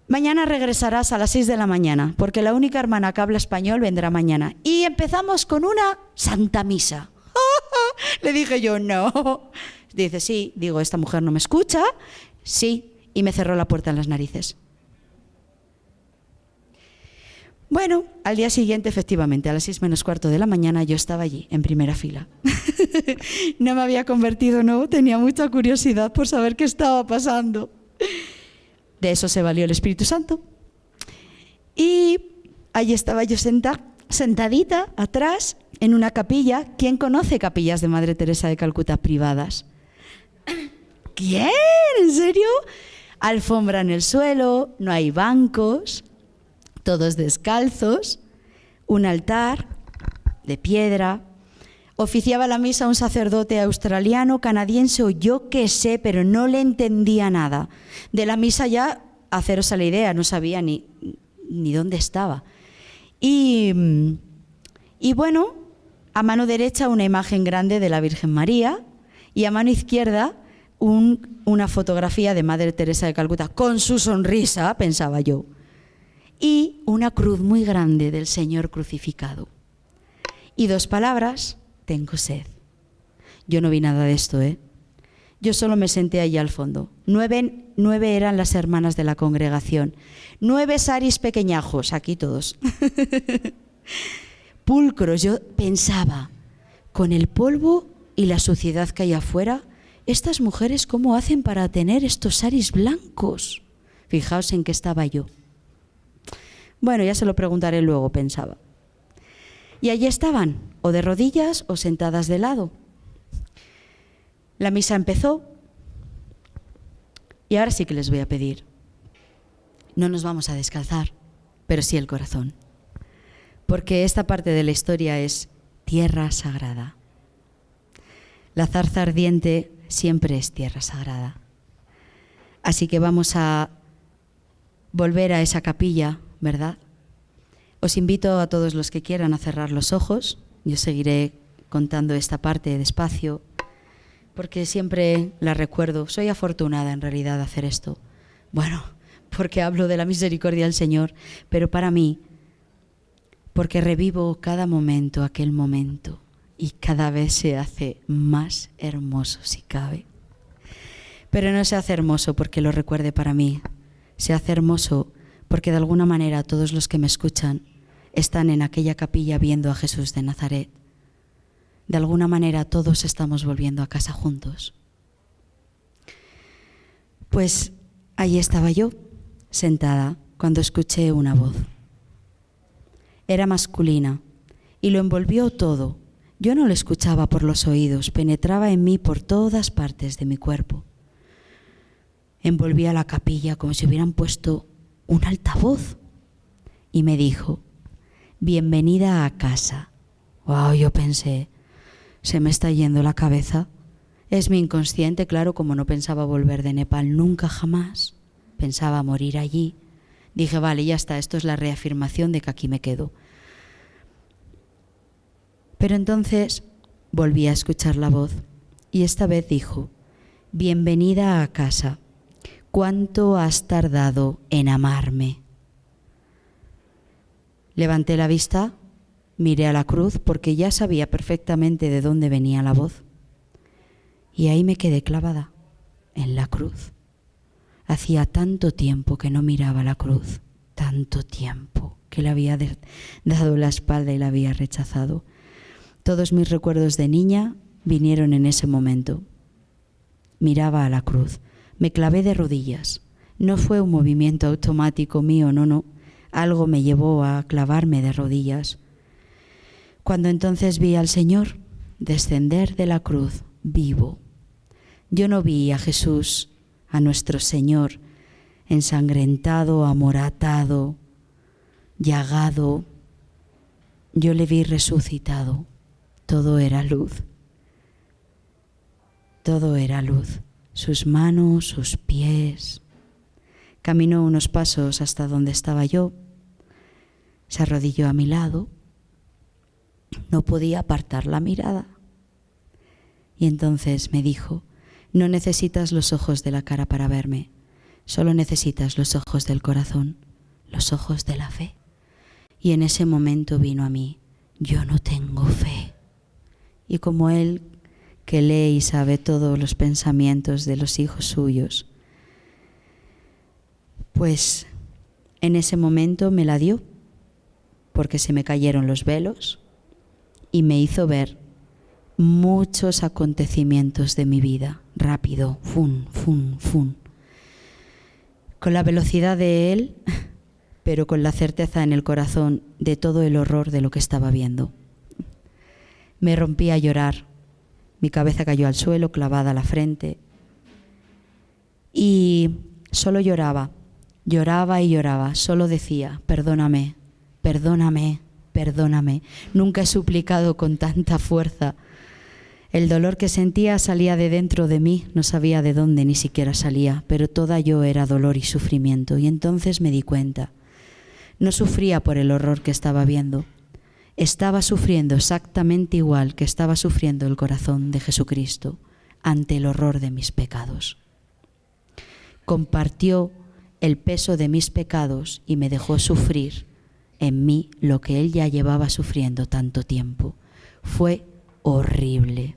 Mañana regresarás a las 6 de la mañana, porque la única hermana que habla español vendrá mañana. Y empezamos con una santa misa. Le dije yo, no. Dice, sí. Digo, esta mujer no me escucha. Sí. Y me cerró la puerta en las narices. Bueno, al día siguiente, efectivamente, a las 6 menos cuarto de la mañana, yo estaba allí, en primera fila. No me había convertido, no. Tenía mucha curiosidad por saber qué estaba pasando. De eso se valió el Espíritu Santo. Y allí estaba yo sentadita atrás en una capilla. ¿Quién conoce capillas de Madre Teresa de Calcuta privadas? ¿Quién? ¿En serio? Alfombra en el suelo, no hay bancos, todos descalzos, un altar de piedra. Oficiaba la misa un sacerdote australiano, canadiense o yo qué sé, pero no le entendía nada. De la misa ya, haceros a la idea, no sabía ni dónde estaba. Y bueno, a mano derecha una imagen grande de la Virgen María y a mano izquierda una fotografía de Madre Teresa de Calcuta con su sonrisa, pensaba yo, y una cruz muy grande del Señor crucificado. Y dos palabras: tengo sed. Yo no vi nada de esto, ¿eh? Yo solo me senté allí al fondo. 9 eran las hermanas de la congregación. 9 saris pequeñajos, aquí todos. Pulcros. Yo pensaba, con el polvo y la suciedad que hay afuera, estas mujeres, ¿cómo hacen para tener estos saris blancos? Fijaos en qué estaba yo. Bueno, ya se lo preguntaré luego, pensaba. Y allí estaban, o de rodillas o sentadas de lado. La misa empezó y ahora sí que les voy a pedir. No nos vamos a descalzar, pero sí el corazón. Porque esta parte de la historia es tierra sagrada. La zarza ardiente siempre es tierra sagrada. Así que vamos a volver a esa capilla, ¿verdad? Os invito a todos los que quieran a cerrar los ojos. Yo seguiré contando esta parte despacio, porque siempre la recuerdo. Soy afortunada en realidad de hacer esto. Bueno, porque hablo de la misericordia del Señor, pero para mí, porque revivo cada momento, aquel momento, y cada vez se hace más hermoso si cabe. Pero no se hace hermoso porque lo recuerde para mí, se hace hermoso porque de alguna manera todos los que me escuchan están en aquella capilla viendo a Jesús de Nazaret. De alguna manera todos estamos volviendo a casa juntos. Pues allí estaba yo, sentada, cuando escuché una voz. Era masculina y lo envolvió todo. Yo no lo escuchaba por los oídos, penetraba en mí por todas partes de mi cuerpo. Envolvía la capilla como si hubieran puesto un altavoz y me dijo: bienvenida a casa. Wow, yo pensé, se me está yendo la cabeza. Es mi inconsciente, claro, como no pensaba volver de Nepal nunca jamás. Pensaba morir allí. Dije, vale, ya está, esto es la reafirmación de que aquí me quedo. Pero entonces volví a escuchar la voz y esta vez dijo: bienvenida a casa. ¿Cuánto has tardado en amarme? Levanté la vista, miré a la cruz porque ya sabía perfectamente de dónde venía la voz. Y ahí me quedé clavada, en la cruz. Hacía tanto tiempo que no miraba la cruz, tanto tiempo que le había dado la espalda y la había rechazado. Todos mis recuerdos de niña vinieron en ese momento. Miraba a la cruz, me clavé de rodillas. No fue un movimiento automático mío, no. Algo me llevó a clavarme de rodillas. Cuando entonces vi al Señor descender de la cruz vivo, yo no vi a Jesús, a nuestro Señor, ensangrentado, amoratado, llagado. Yo le vi resucitado. Todo era luz. Todo era luz. Sus manos, sus pies. Caminó unos pasos hasta donde estaba yo. Se arrodilló a mi lado. No podía apartar la mirada. Y entonces me dijo: no necesitas los ojos de la cara para verme, solo necesitas los ojos del corazón, los ojos de la fe. Y en ese momento vino a mí: yo no tengo fe. Y como Él, que lee y sabe todos los pensamientos de los hijos suyos, pues en ese momento me la dio, porque se me cayeron los velos y me hizo ver muchos acontecimientos de mi vida, rápido, fun, fun, fun. Con la velocidad de Él, pero con la certeza en el corazón de todo el horror de lo que estaba viendo. Me rompí a llorar, mi cabeza cayó al suelo, clavada a la frente, y solo lloraba y lloraba, solo decía: perdóname, perdóname, perdóname. Nunca he suplicado con tanta fuerza. El dolor que sentía salía de dentro de mí, no sabía de dónde ni siquiera salía, pero toda yo era dolor y sufrimiento. Y entonces me di cuenta, no sufría por el horror que estaba viendo, estaba sufriendo exactamente igual que estaba sufriendo el corazón de Jesucristo ante el horror de mis pecados. Compartió el peso de mis pecados y me dejó sufrir en mí lo que Él ya llevaba sufriendo tanto tiempo. Fue horrible.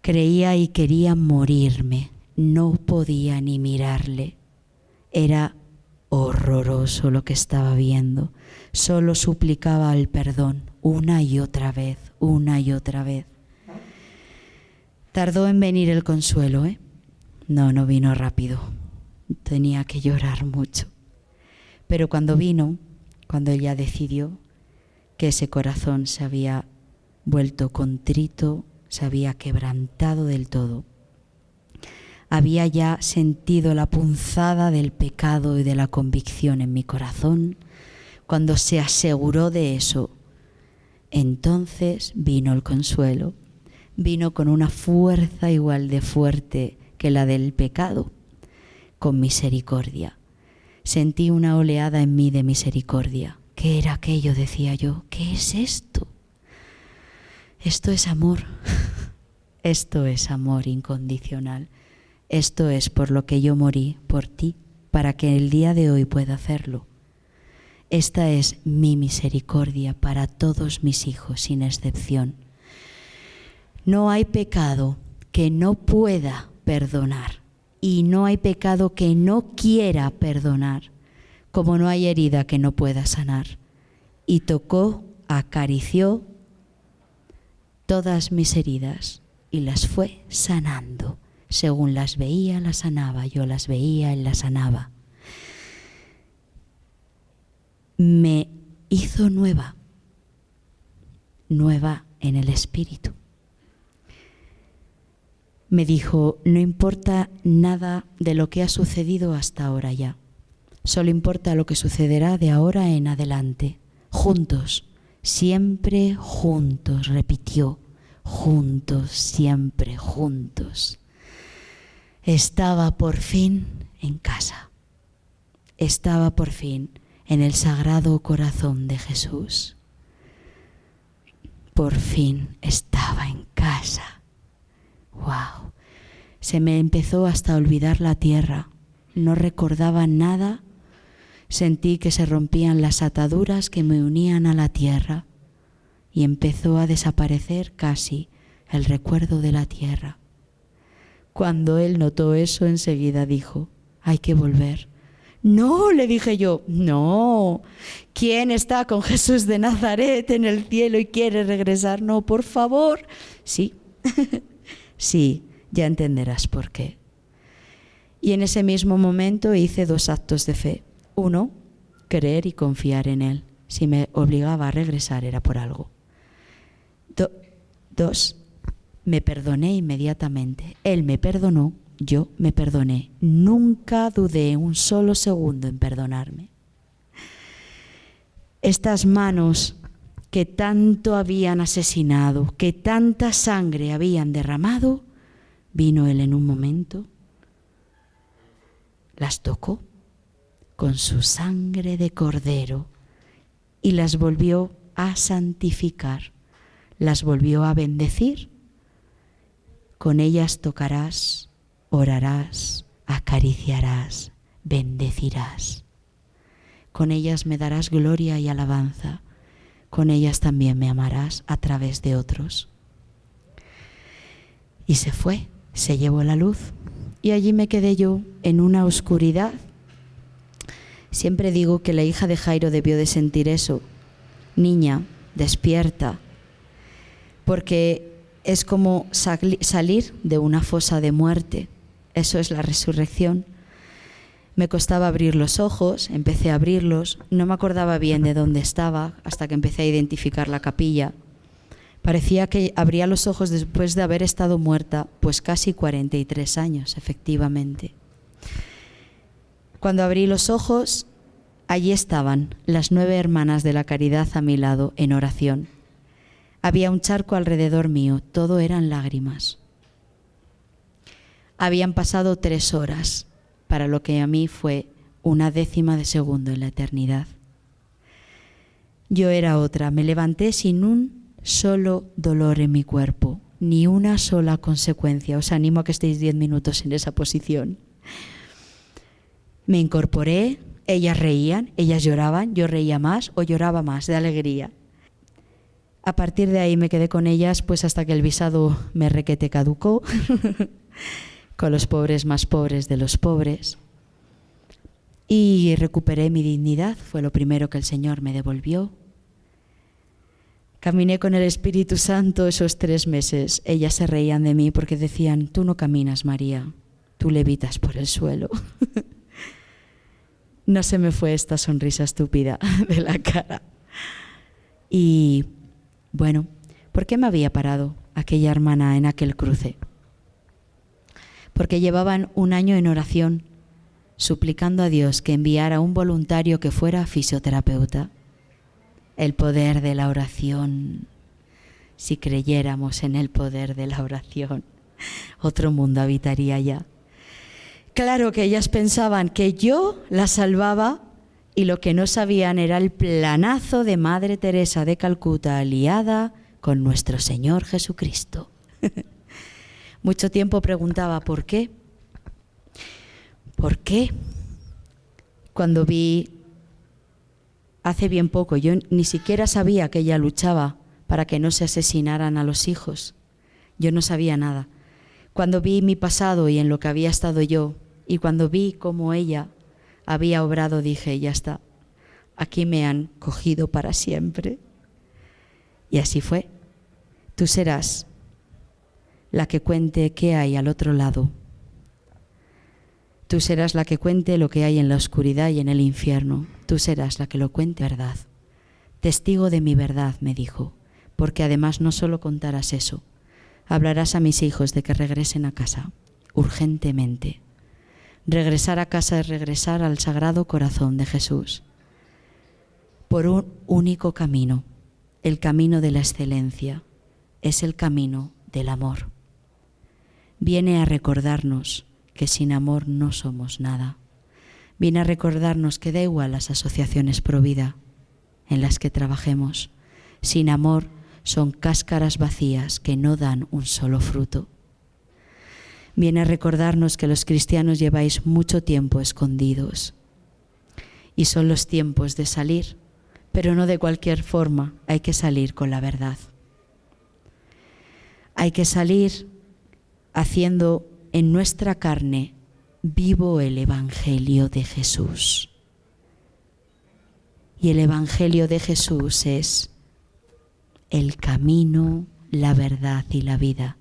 Creía y quería morirme. No podía ni mirarle. Era horroroso lo que estaba viendo. Solo suplicaba el perdón una y otra vez, una y otra vez. Tardó en venir el consuelo, ¿eh? No vino rápido. Tenía que llorar mucho. Pero cuando vino, cuando ella decidió que ese corazón se había vuelto contrito, se había quebrantado del todo, había ya sentido la punzada del pecado y de la convicción en mi corazón, cuando se aseguró de eso, entonces vino el consuelo. vino con una fuerza igual de fuerte que la del pecado, con misericordia. Sentí una oleada en mí de misericordia. ¿Qué era aquello?, decía yo. ¿Qué es esto? Esto es amor. Esto es amor incondicional. Esto es por lo que yo morí por ti, para que el día de hoy pueda hacerlo. Esta es mi misericordia para todos mis hijos, sin excepción. No hay pecado que no pueda perdonar, y no hay pecado que no quiera perdonar, como no hay herida que no pueda sanar. Y tocó, acarició todas mis heridas y las fue sanando. Según las veía, las sanaba. Yo las veía, Él las sanaba. Me hizo nueva en el espíritu. Me dijo, no importa nada de lo que ha sucedido hasta ahora ya. Solo importa lo que sucederá de ahora en adelante. Juntos, siempre juntos, repitió. Juntos, siempre juntos. Estaba por fin en casa. Estaba por fin en el Sagrado Corazón de Jesús. Por fin estaba en casa. ¡Wow! Se me empezó hasta a olvidar la tierra. No recordaba nada. Sentí que se rompían las ataduras que me unían a la tierra y empezó a desaparecer casi el recuerdo de la tierra. Cuando él notó eso, enseguida dijo, hay que volver. No, le dije yo, no. ¿Quién está con Jesús de Nazaret en el cielo y quiere regresar? No, por favor. Sí, sí, ya entenderás por qué. Y en ese mismo momento hice 2 actos de fe. 1, creer y confiar en Él. Si me obligaba a regresar era por algo. 2, me perdoné inmediatamente. Él me perdonó, yo me perdoné. Nunca dudé un solo segundo en perdonarme. Estas manos que tanto habían asesinado, que tanta sangre habían derramado, vino Él en un momento, las tocó con su sangre de cordero y las volvió a santificar, las volvió a bendecir. Con ellas tocarás, orarás, acariciarás, bendecirás. Con ellas me darás gloria y alabanza. Con ellas también me amarás a través de otros. Y se fue, se llevó la luz. Y allí me quedé yo en una oscuridad. Siempre digo que la hija de Jairo debió de sentir eso. Niña, despierta. Porque es como salir de una fosa de muerte. Eso es la resurrección. Me costaba abrir los ojos, empecé a abrirlos. No me acordaba bien de dónde estaba hasta que empecé a identificar la capilla. Parecía que abría los ojos después de haber estado muerta, pues casi 43 años, efectivamente. Cuando abrí los ojos, allí estaban las 9 hermanas de la caridad a mi lado en oración. Había un charco alrededor mío, todo eran lágrimas. Habían pasado 3 horas, para lo que a mí fue 1/10 de segundo en la eternidad. Yo era otra, me levanté sin un solo dolor en mi cuerpo, ni una sola consecuencia. Os animo a que estéis 10 minutos en esa posición. Me incorporé, ellas reían, ellas lloraban, yo reía más o lloraba más de alegría. A partir de ahí me quedé con ellas pues hasta que el visado me requete caducó, con los pobres más pobres de los pobres. Y recuperé mi dignidad, fue lo primero que el Señor me devolvió. Caminé con el Espíritu Santo esos 3 meses. Ellas se reían de mí porque decían, tú no caminas, María, tú levitas por el suelo. No se me fue esta sonrisa estúpida de la cara. Y bueno, ¿por qué me había parado aquella hermana en aquel cruce? Porque llevaban 1 año en oración, suplicando a Dios que enviara un voluntario que fuera fisioterapeuta. El poder de la oración. si creyéramos en el poder de la oración, otro mundo habitaría ya. Claro que ellas pensaban que yo las salvaba y lo que no sabían era el planazo de Madre Teresa de Calcuta aliada con nuestro Señor Jesucristo. Mucho tiempo preguntaba ¿por qué? ¿Por qué? Cuando vi, hace bien poco, yo ni siquiera sabía que ella luchaba para que no se asesinaran a los hijos. Yo no sabía nada. Cuando vi mi pasado y en lo que había estado yo, y cuando vi cómo ella había obrado, dije, ya está, aquí me han cogido para siempre. Y así fue. Tú serás la que cuente qué hay al otro lado. Tú serás la que cuente lo que hay en la oscuridad y en el infierno. Tú serás la que lo cuente verdad. Testigo de mi verdad, me dijo, porque además no solo contarás eso, hablarás a mis hijos de que regresen a casa, urgentemente. Regresar a casa es regresar al Sagrado Corazón de Jesús, por un único camino, el camino de la excelencia, es el camino del amor. Viene a recordarnos que sin amor no somos nada. Viene a recordarnos que da igual las asociaciones pro vida en las que trabajemos. Sin amor son cáscaras vacías que no dan un solo fruto. Viene a recordarnos que los cristianos lleváis mucho tiempo escondidos y son los tiempos de salir, pero no de cualquier forma, hay que salir con la verdad. Hay que salir haciendo en nuestra carne vivo el Evangelio de Jesús. Y el Evangelio de Jesús es el camino, la verdad y la vida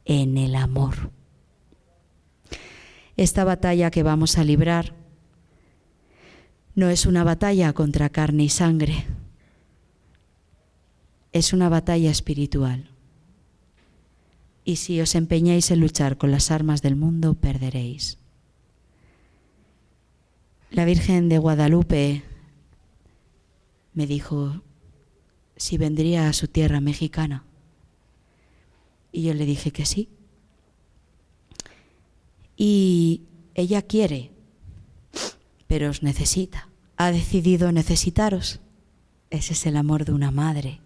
en el amor. Esta batalla que vamos a librar no es una batalla contra carne y sangre, es una batalla espiritual. Y si os empeñáis en luchar con las armas del mundo, perderéis. La Virgen de Guadalupe me dijo si vendría a su tierra mexicana. Y yo le dije que sí. Y ella quiere, pero os necesita. Ha decidido necesitaros. Ese es el amor de una madre.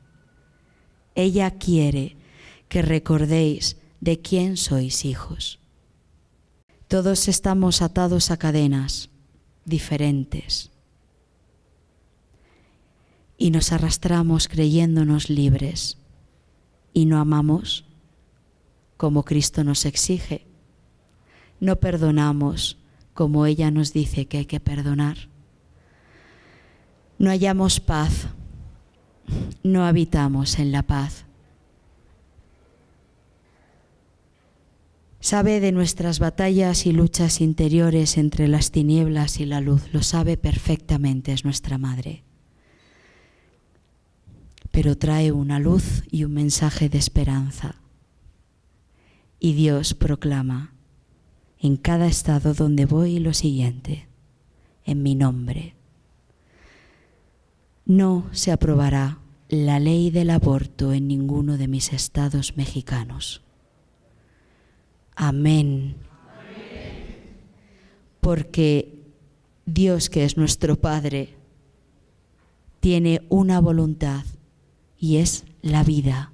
Ella quiere que recordéis de quién sois hijos. Todos estamos atados a cadenas diferentes y nos arrastramos creyéndonos libres y no amamos como Cristo nos exige. No perdonamos como ella nos dice que hay que perdonar. No hallamos paz, no habitamos en la paz. Sabe de nuestras batallas y luchas interiores entre las tinieblas y la luz, lo sabe perfectamente, es nuestra madre. Pero trae una luz y un mensaje de esperanza. Y Dios proclama en cada estado donde voy lo siguiente, en mi nombre. No se aprobará la ley del aborto en ninguno de mis estados mexicanos. Amén. Porque Dios, que es nuestro Padre, tiene una voluntad y es la vida.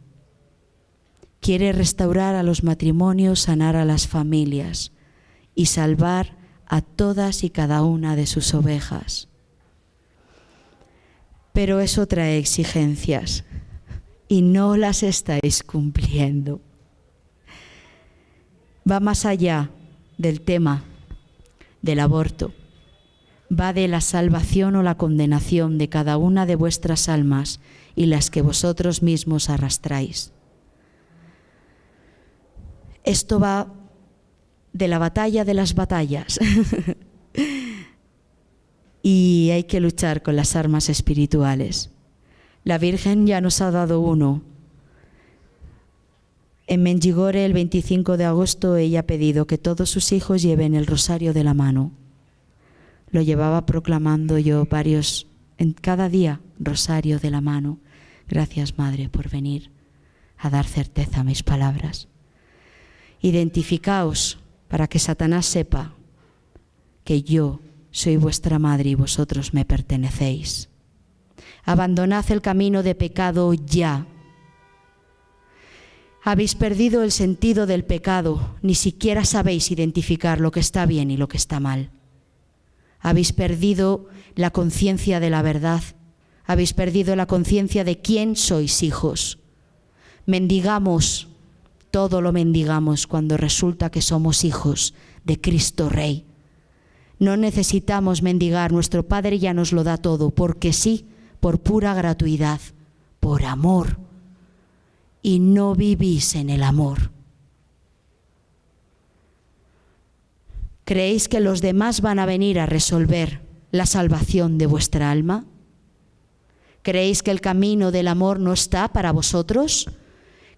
Quiere restaurar a los matrimonios, sanar a las familias y salvar a todas y cada una de sus ovejas. Pero eso trae exigencias y no las estáis cumpliendo. Va más allá del tema del aborto. Va de la salvación o la condenación de cada una de vuestras almas y las que vosotros mismos arrastráis. Esto va de la batalla de las batallas. Y hay que luchar con las armas espirituales. La Virgen ya nos ha dado uno. En Mengigore, el 25 de agosto, ella ha pedido que todos sus hijos lleven el rosario de la mano. Lo llevaba proclamando yo en cada día, rosario de la mano. Gracias, Madre, por venir a dar certeza a mis palabras. Identificaos para que Satanás sepa que yo soy vuestra madre y vosotros me pertenecéis. Abandonad el camino de pecado ya. Habéis perdido el sentido del pecado, ni siquiera sabéis identificar lo que está bien y lo que está mal. Habéis perdido la conciencia de la verdad, habéis perdido la conciencia de quién sois hijos. Mendigamos, todo lo mendigamos cuando resulta que somos hijos de Cristo Rey. No necesitamos mendigar, nuestro Padre ya nos lo da todo, porque sí, por pura gratuidad, por amor. Y no vivís en el amor. ¿Creéis que los demás van a venir a resolver la salvación de vuestra alma? ¿Creéis que el camino del amor no está para vosotros?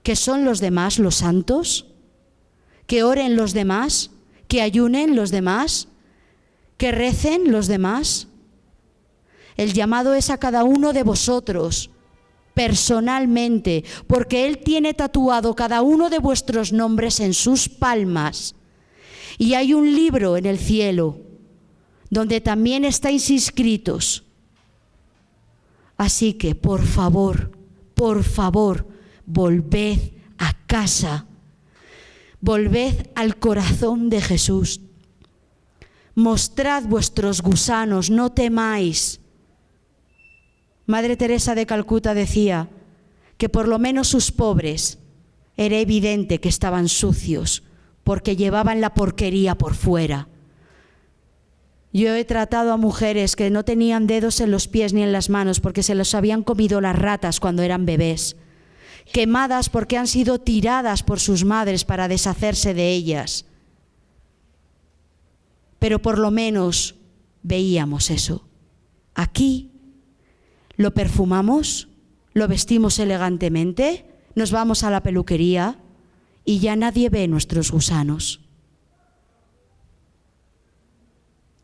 ¿Que son los demás los santos? ¿Que oren los demás? ¿Que ayunen los demás? ¿Que recen los demás? El llamado es a cada uno de vosotros, personalmente, porque Él tiene tatuado cada uno de vuestros nombres en sus palmas. Y hay un libro en el cielo donde también estáis inscritos. Así que, por favor, volved a casa. Volved al corazón de Jesús. Mostrad vuestros gusanos, no temáis. Madre Teresa de Calcuta decía que por lo menos sus pobres era evidente que estaban sucios porque llevaban la porquería por fuera. Yo he tratado a mujeres que no tenían dedos en los pies ni en las manos porque se los habían comido las ratas cuando eran bebés, quemadas porque han sido tiradas por sus madres para deshacerse de ellas. Pero por lo menos veíamos eso. Aquí lo perfumamos, lo vestimos elegantemente, nos vamos a la peluquería y ya nadie ve nuestros gusanos.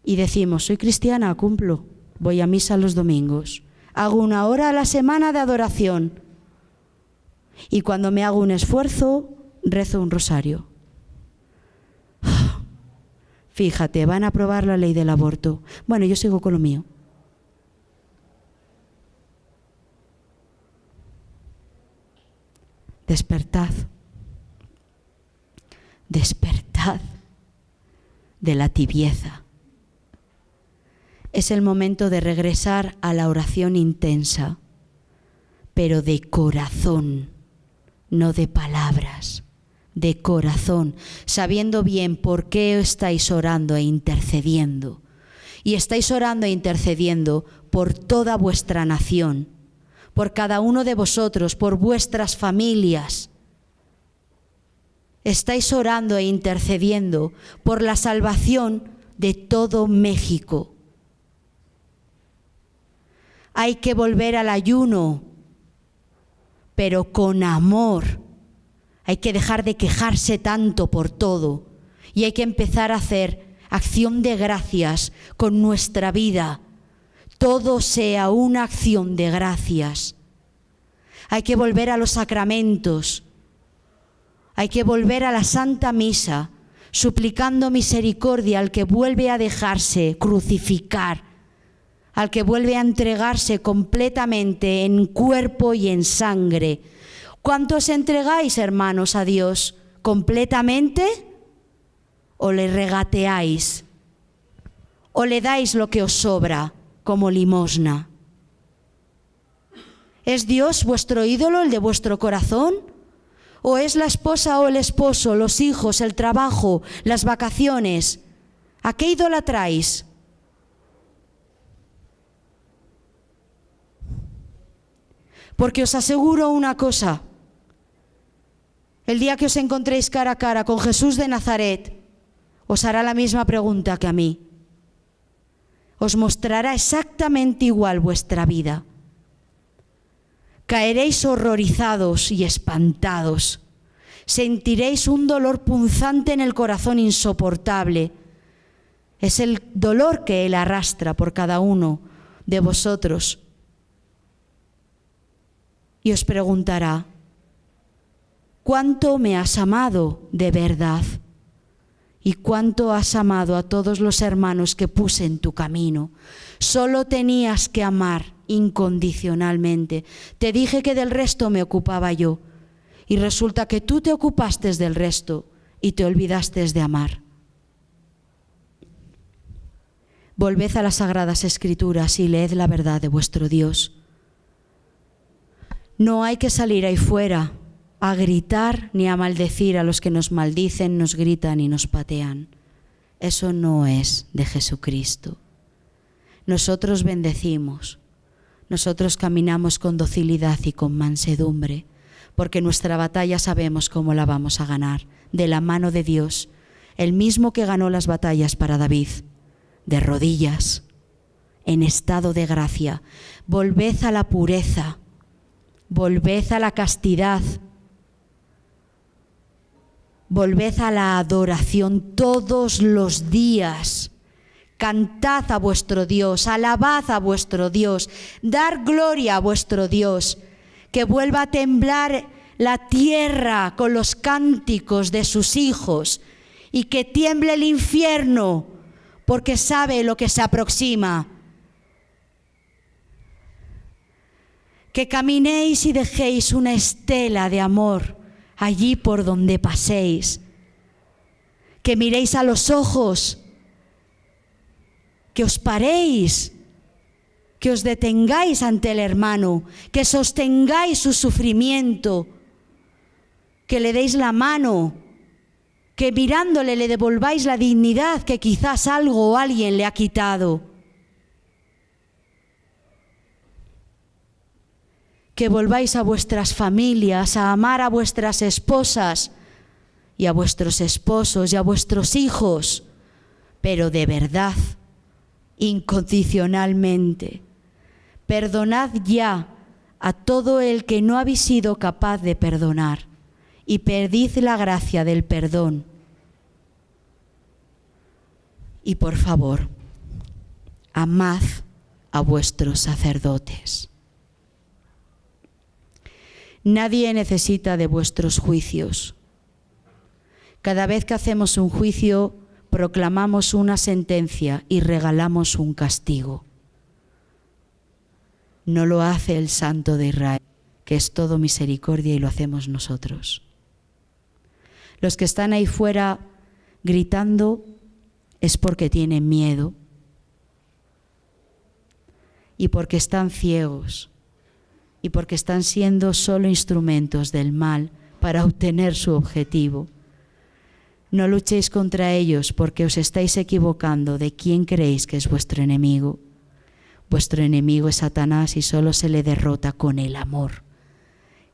Y decimos, soy cristiana, cumplo, voy a misa los domingos, hago 1 hora a la semana de adoración y cuando me hago un esfuerzo, rezo un rosario. Fíjate, van a aprobar la ley del aborto. Bueno, yo sigo con lo mío. Despertad. Despertad de la tibieza. Es el momento de regresar a la oración intensa, pero de corazón, no de palabras, de corazón, sabiendo bien por qué estáis orando e intercediendo. Y estáis orando e intercediendo por toda vuestra nación, por cada uno de vosotros, por vuestras familias. Estáis orando e intercediendo por la salvación de todo México. Hay que volver al ayuno, pero con amor. Hay que dejar de quejarse tanto por todo y hay que empezar a hacer acción de gracias con nuestra vida. Todo sea una acción de gracias. Hay que volver a los sacramentos. Hay que volver a la Santa Misa, suplicando misericordia al que vuelve a dejarse crucificar, al que vuelve a entregarse completamente en cuerpo y en sangre. ¿Cuántos entregáis, hermanos, a Dios? ¿Completamente? ¿O le regateáis? ¿O le dais lo que os sobra como limosna? ¿Es Dios vuestro ídolo, el de vuestro corazón? ¿O es la esposa o el esposo, los hijos, el trabajo, las vacaciones? ¿A qué idolatráis? Porque os aseguro una cosa, el día que os encontréis cara a cara con Jesús de Nazaret, os hará la misma pregunta que a mí. Os mostrará exactamente igual vuestra vida. Caeréis horrorizados y espantados. Sentiréis un dolor punzante en el corazón insoportable. Es el dolor que Él arrastra por cada uno de vosotros. Y os preguntará, cuánto me has amado de verdad y cuánto has amado a todos los hermanos que puse en tu camino. Solo tenías que amar incondicionalmente. Te dije que del resto me ocupaba yo y resulta que tú te ocupaste del resto y te olvidaste de amar. Volved a las Sagradas Escrituras y leed la verdad de vuestro Dios. No hay que salir ahí fuera a gritar ni a maldecir a los que nos maldicen, nos gritan y nos patean. Eso no es de Jesucristo. Nosotros bendecimos, nosotros caminamos con docilidad y con mansedumbre, porque nuestra batalla sabemos cómo la vamos a ganar, de la mano de Dios, el mismo que ganó las batallas para David, de rodillas, en estado de gracia. Volved a la pureza, volved a la castidad, volved a la adoración todos los días. Cantad a vuestro Dios, alabad a vuestro Dios, dar gloria a vuestro Dios, que vuelva a temblar la tierra con los cánticos de sus hijos y que tiemble el infierno porque sabe lo que se aproxima. Que caminéis y dejéis una estela de amor allí por donde paséis, que miréis a los ojos, que os paréis, que os detengáis ante el hermano, que sostengáis su sufrimiento, que le deis la mano, que mirándole le devolváis la dignidad que quizás algo o alguien le ha quitado. Que volváis a vuestras familias, a amar a vuestras esposas y a vuestros esposos y a vuestros hijos, pero de verdad, incondicionalmente. Perdonad ya a todo el que no habéis sido capaz de perdonar y pedid la gracia del perdón. Y por favor, amad a vuestros sacerdotes. Nadie necesita de vuestros juicios. Cada vez que hacemos un juicio, proclamamos una sentencia y regalamos un castigo. No lo hace el Santo de Israel, que es todo misericordia, y lo hacemos nosotros. Los que están ahí fuera gritando es porque tienen miedo y porque están ciegos y porque están siendo solo instrumentos del mal para obtener su objetivo. No luchéis contra ellos porque os estáis equivocando de quién creéis que es vuestro enemigo. Vuestro enemigo es Satanás y solo se le derrota con el amor.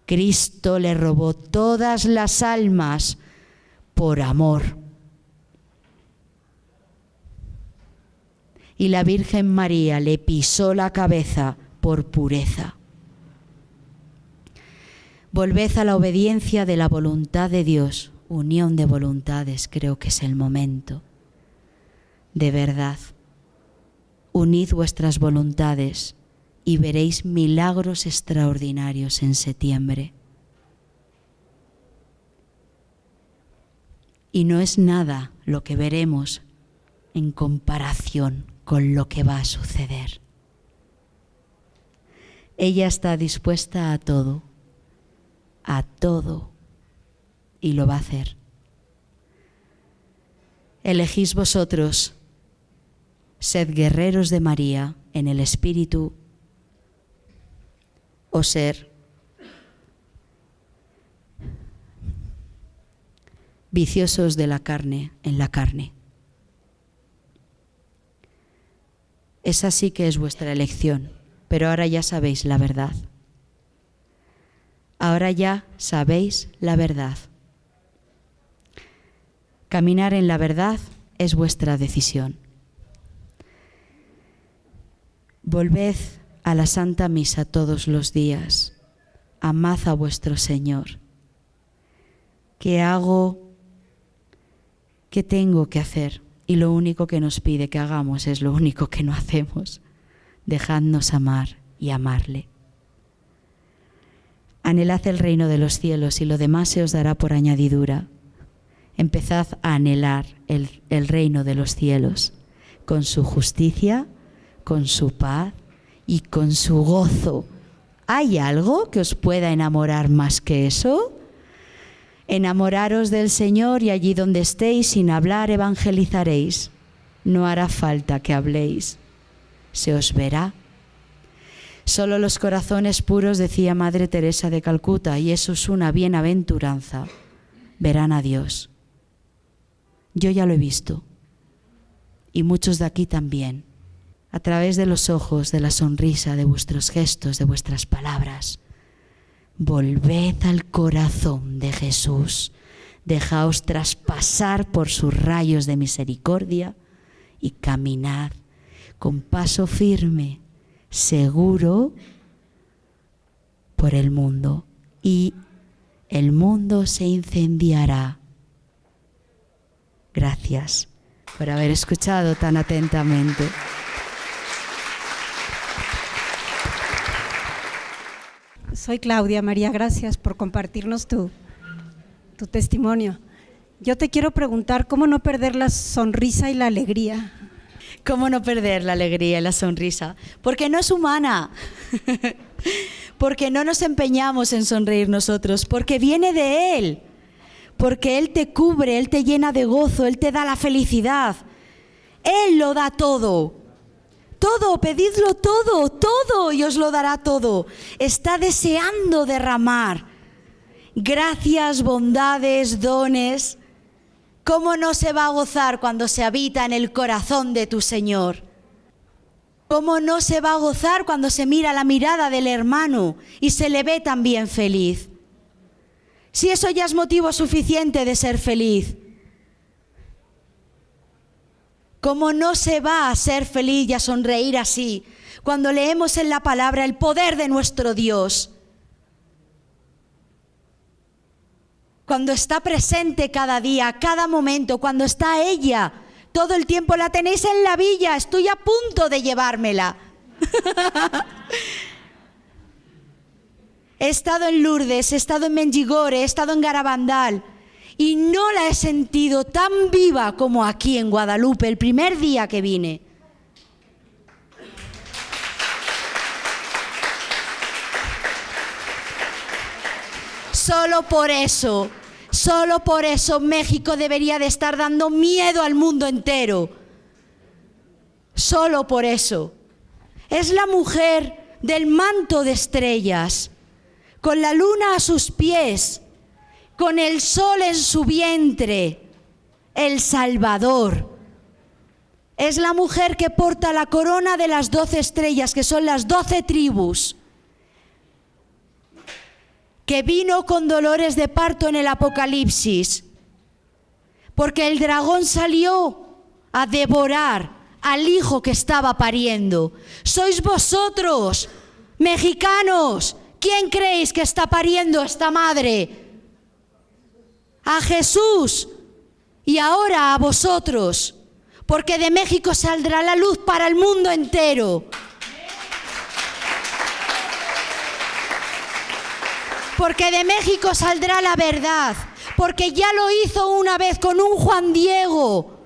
Cristo le robó todas las almas por amor. Y la Virgen María le pisó la cabeza por pureza. Volved a la obediencia de la voluntad de Dios. Unión de voluntades, creo que es el momento. De verdad, unid vuestras voluntades y veréis milagros extraordinarios en septiembre. Y no es nada lo que veremos en comparación con lo que va a suceder. Ella está dispuesta a todo, y lo va a hacer. Elegís vosotros, sed guerreros de María en el Espíritu, o ser viciosos de la carne en la carne. Esa sí que es vuestra elección, pero ahora ya sabéis la verdad. Ahora ya sabéis la verdad. Caminar en la verdad es vuestra decisión. Volved a la Santa Misa todos los días. Amad a vuestro Señor. ¿Qué hago? ¿Qué tengo que hacer? Y lo único que nos pide que hagamos es lo único que no hacemos. Dejadnos amar y amarle. Anhelad el reino de los cielos y lo demás se os dará por añadidura. Empezad a anhelar el reino de los cielos con su justicia, con su paz y con su gozo. ¿Hay algo que os pueda enamorar más que eso? Enamoraros del Señor y allí donde estéis, sin hablar, evangelizaréis. No hará falta que habléis, se os verá. Solo los corazones puros, decía Madre Teresa de Calcuta, y eso es una bienaventuranza, verán a Dios. Yo ya lo he visto, y muchos de aquí también, a través de los ojos, de la sonrisa, de vuestros gestos, de vuestras palabras. Volved al corazón de Jesús, dejaos traspasar por sus rayos de misericordia y caminad con paso firme, seguro, por el mundo, y el mundo se incendiará. Gracias por haber escuchado tan atentamente. Soy Claudia María, gracias por compartirnos tu testimonio. Yo te quiero preguntar, ¿cómo no perder la sonrisa y la alegría? ¿Cómo no perder la alegría y la sonrisa? Porque no es humana, porque no nos empeñamos en sonreír nosotros, porque viene de Él, porque Él te cubre, Él te llena de gozo, Él te da la felicidad. Él lo da todo. Todo, pedidlo todo, todo, y os lo dará todo. Está deseando derramar gracias, bondades, dones. ¿Cómo no se va a gozar cuando se habita en el corazón de tu Señor? ¿Cómo no se va a gozar cuando se mira la mirada del hermano y se le ve también feliz? Si eso ya es motivo suficiente de ser feliz. ¿Cómo no se va a ser feliz y a sonreír así cuando leemos en la palabra el poder de nuestro Dios? Cuando está presente cada día, cada momento, cuando está ella, todo el tiempo la tenéis en la villa, estoy a punto de llevármela. He estado en Lourdes, he estado en Mengigore, he estado en Garabandal y no la he sentido tan viva como aquí en Guadalupe el primer día que vine. Solo por eso México debería de estar dando miedo al mundo entero. Solo por eso. Es la mujer del manto de estrellas, con la luna a sus pies, con el sol en su vientre, el Salvador. Es la mujer que porta la corona de las 12 estrellas, que son las 12 tribus, que vino con dolores de parto en el Apocalipsis, porque el dragón salió a devorar al hijo que estaba pariendo. Sois vosotros, mexicanos. ¿Quién creéis que está pariendo esta madre? A Jesús, y ahora a vosotros, porque de México saldrá la luz para el mundo entero. Porque de México saldrá la verdad, porque ya lo hizo una vez con un Juan Diego,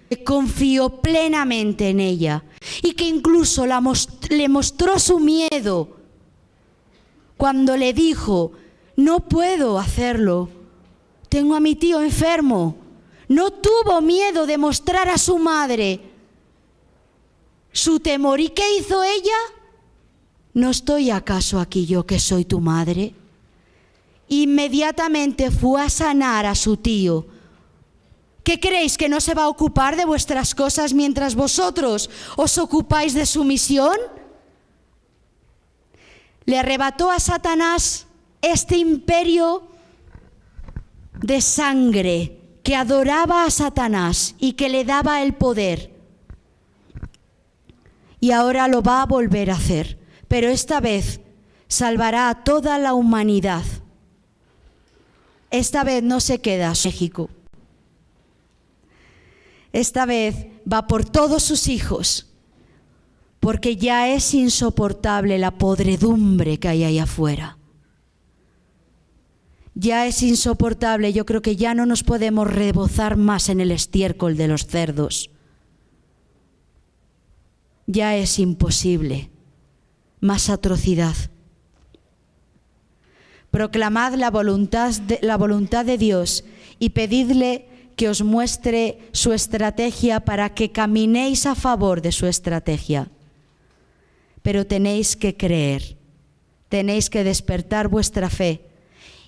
que confió plenamente en ella y que incluso le mostró su miedo cuando le dijo: no puedo hacerlo, tengo a mi tío enfermo. No tuvo miedo de mostrar a su madre su temor. ¿Y qué hizo ella? ¿No estoy acaso aquí yo que soy tu madre? Inmediatamente fue a sanar a su tío. ¿Qué creéis, que no se va a ocupar de vuestras cosas mientras vosotros os ocupáis de su misión? Le arrebató a Satanás este imperio de sangre que adoraba a Satanás y que le daba el poder. Y ahora lo va a volver a hacer, pero esta vez salvará a toda la humanidad. Esta vez no se queda en México. Esta vez va por todos sus hijos, porque ya es insoportable la podredumbre que hay ahí afuera. Ya es insoportable, yo creo que ya no nos podemos rebozar más en el estiércol de los cerdos. Ya es imposible. Más atrocidad. Proclamad la voluntad de Dios y pedidle que os muestre su estrategia para que caminéis a favor de su estrategia. Pero tenéis que creer, tenéis que despertar vuestra fe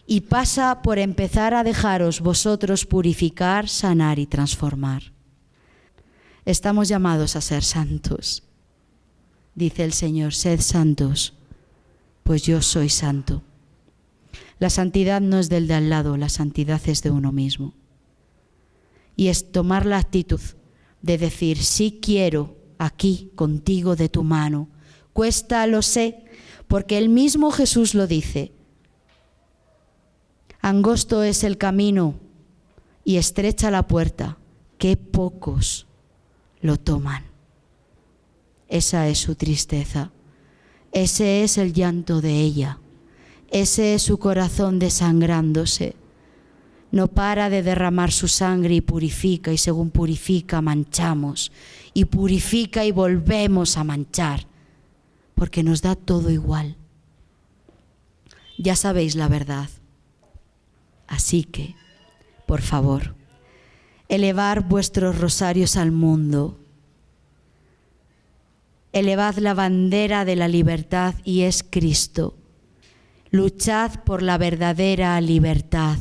y pasa por empezar a dejaros vosotros purificar, sanar y transformar. Estamos llamados a ser santos. Dice el Señor, sed santos, pues yo soy santo. La santidad no es del de al lado, la santidad es de uno mismo. Y es tomar la actitud de decir, sí quiero aquí contigo de tu mano. Cuesta, lo sé, porque el mismo Jesús lo dice. Angosto es el camino y estrecha la puerta, qué pocos lo toman. Esa es su tristeza, ese es el llanto de ella, ese es su corazón desangrándose. No para de derramar su sangre y purifica, y según purifica manchamos, y purifica y volvemos a manchar, porque nos da todo igual. Ya sabéis la verdad. Así que, por favor, elevar vuestros rosarios al mundo. Elevad la bandera de la libertad y es Cristo. Luchad por la verdadera libertad.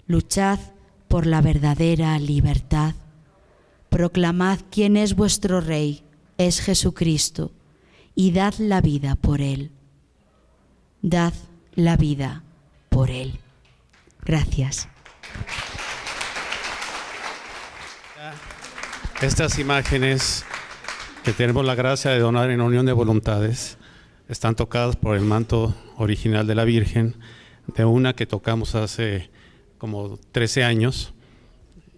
Luchad por la verdadera libertad. Proclamad quién es vuestro Rey, es Jesucristo, y dad la vida por Él. Dad la vida por Él. Gracias. Estas imágenes que tenemos la gracia de donar en Unión de Voluntades están tocadas por el manto original de la Virgen, de una que tocamos hace como 13 años,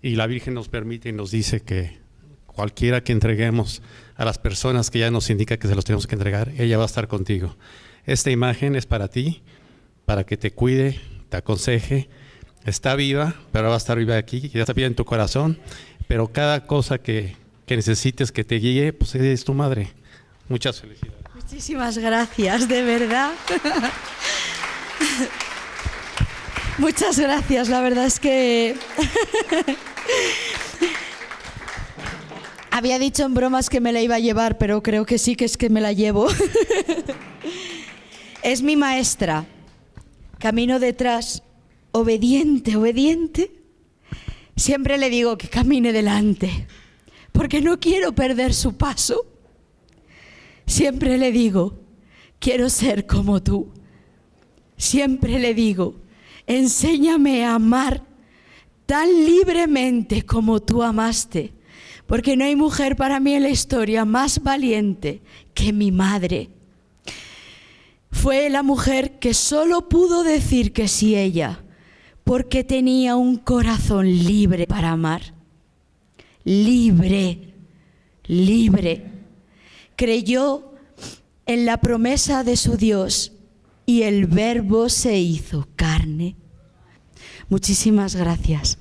y la Virgen nos permite y nos dice que cualquiera que entreguemos a las personas que ya nos indica que se los tenemos que entregar, ella va a estar contigo. Esta imagen es para ti, para que te cuide, te aconseje. Está viva, pero va a estar viva aquí, ya está viva en tu corazón, pero cada cosa que necesites que te guíe, pues es tu madre. Muchas felicidades. Muchísimas gracias, de verdad. Muchas gracias, la verdad es que había dicho en bromas que me la iba a llevar, pero creo que sí que es que me la llevo. Es mi maestra, camino detrás, obediente, obediente. Siempre le digo que camine delante, porque no quiero perder su paso. Siempre le digo, quiero ser como tú. Siempre le digo, enséñame a amar tan libremente como tú amaste, porque no hay mujer para mí en la historia más valiente que mi madre. Fue la mujer que solo pudo decir que sí ella, porque tenía un corazón libre para amar. Libre, libre. Creyó en la promesa de su Dios y el Verbo se hizo carne. Muchísimas gracias.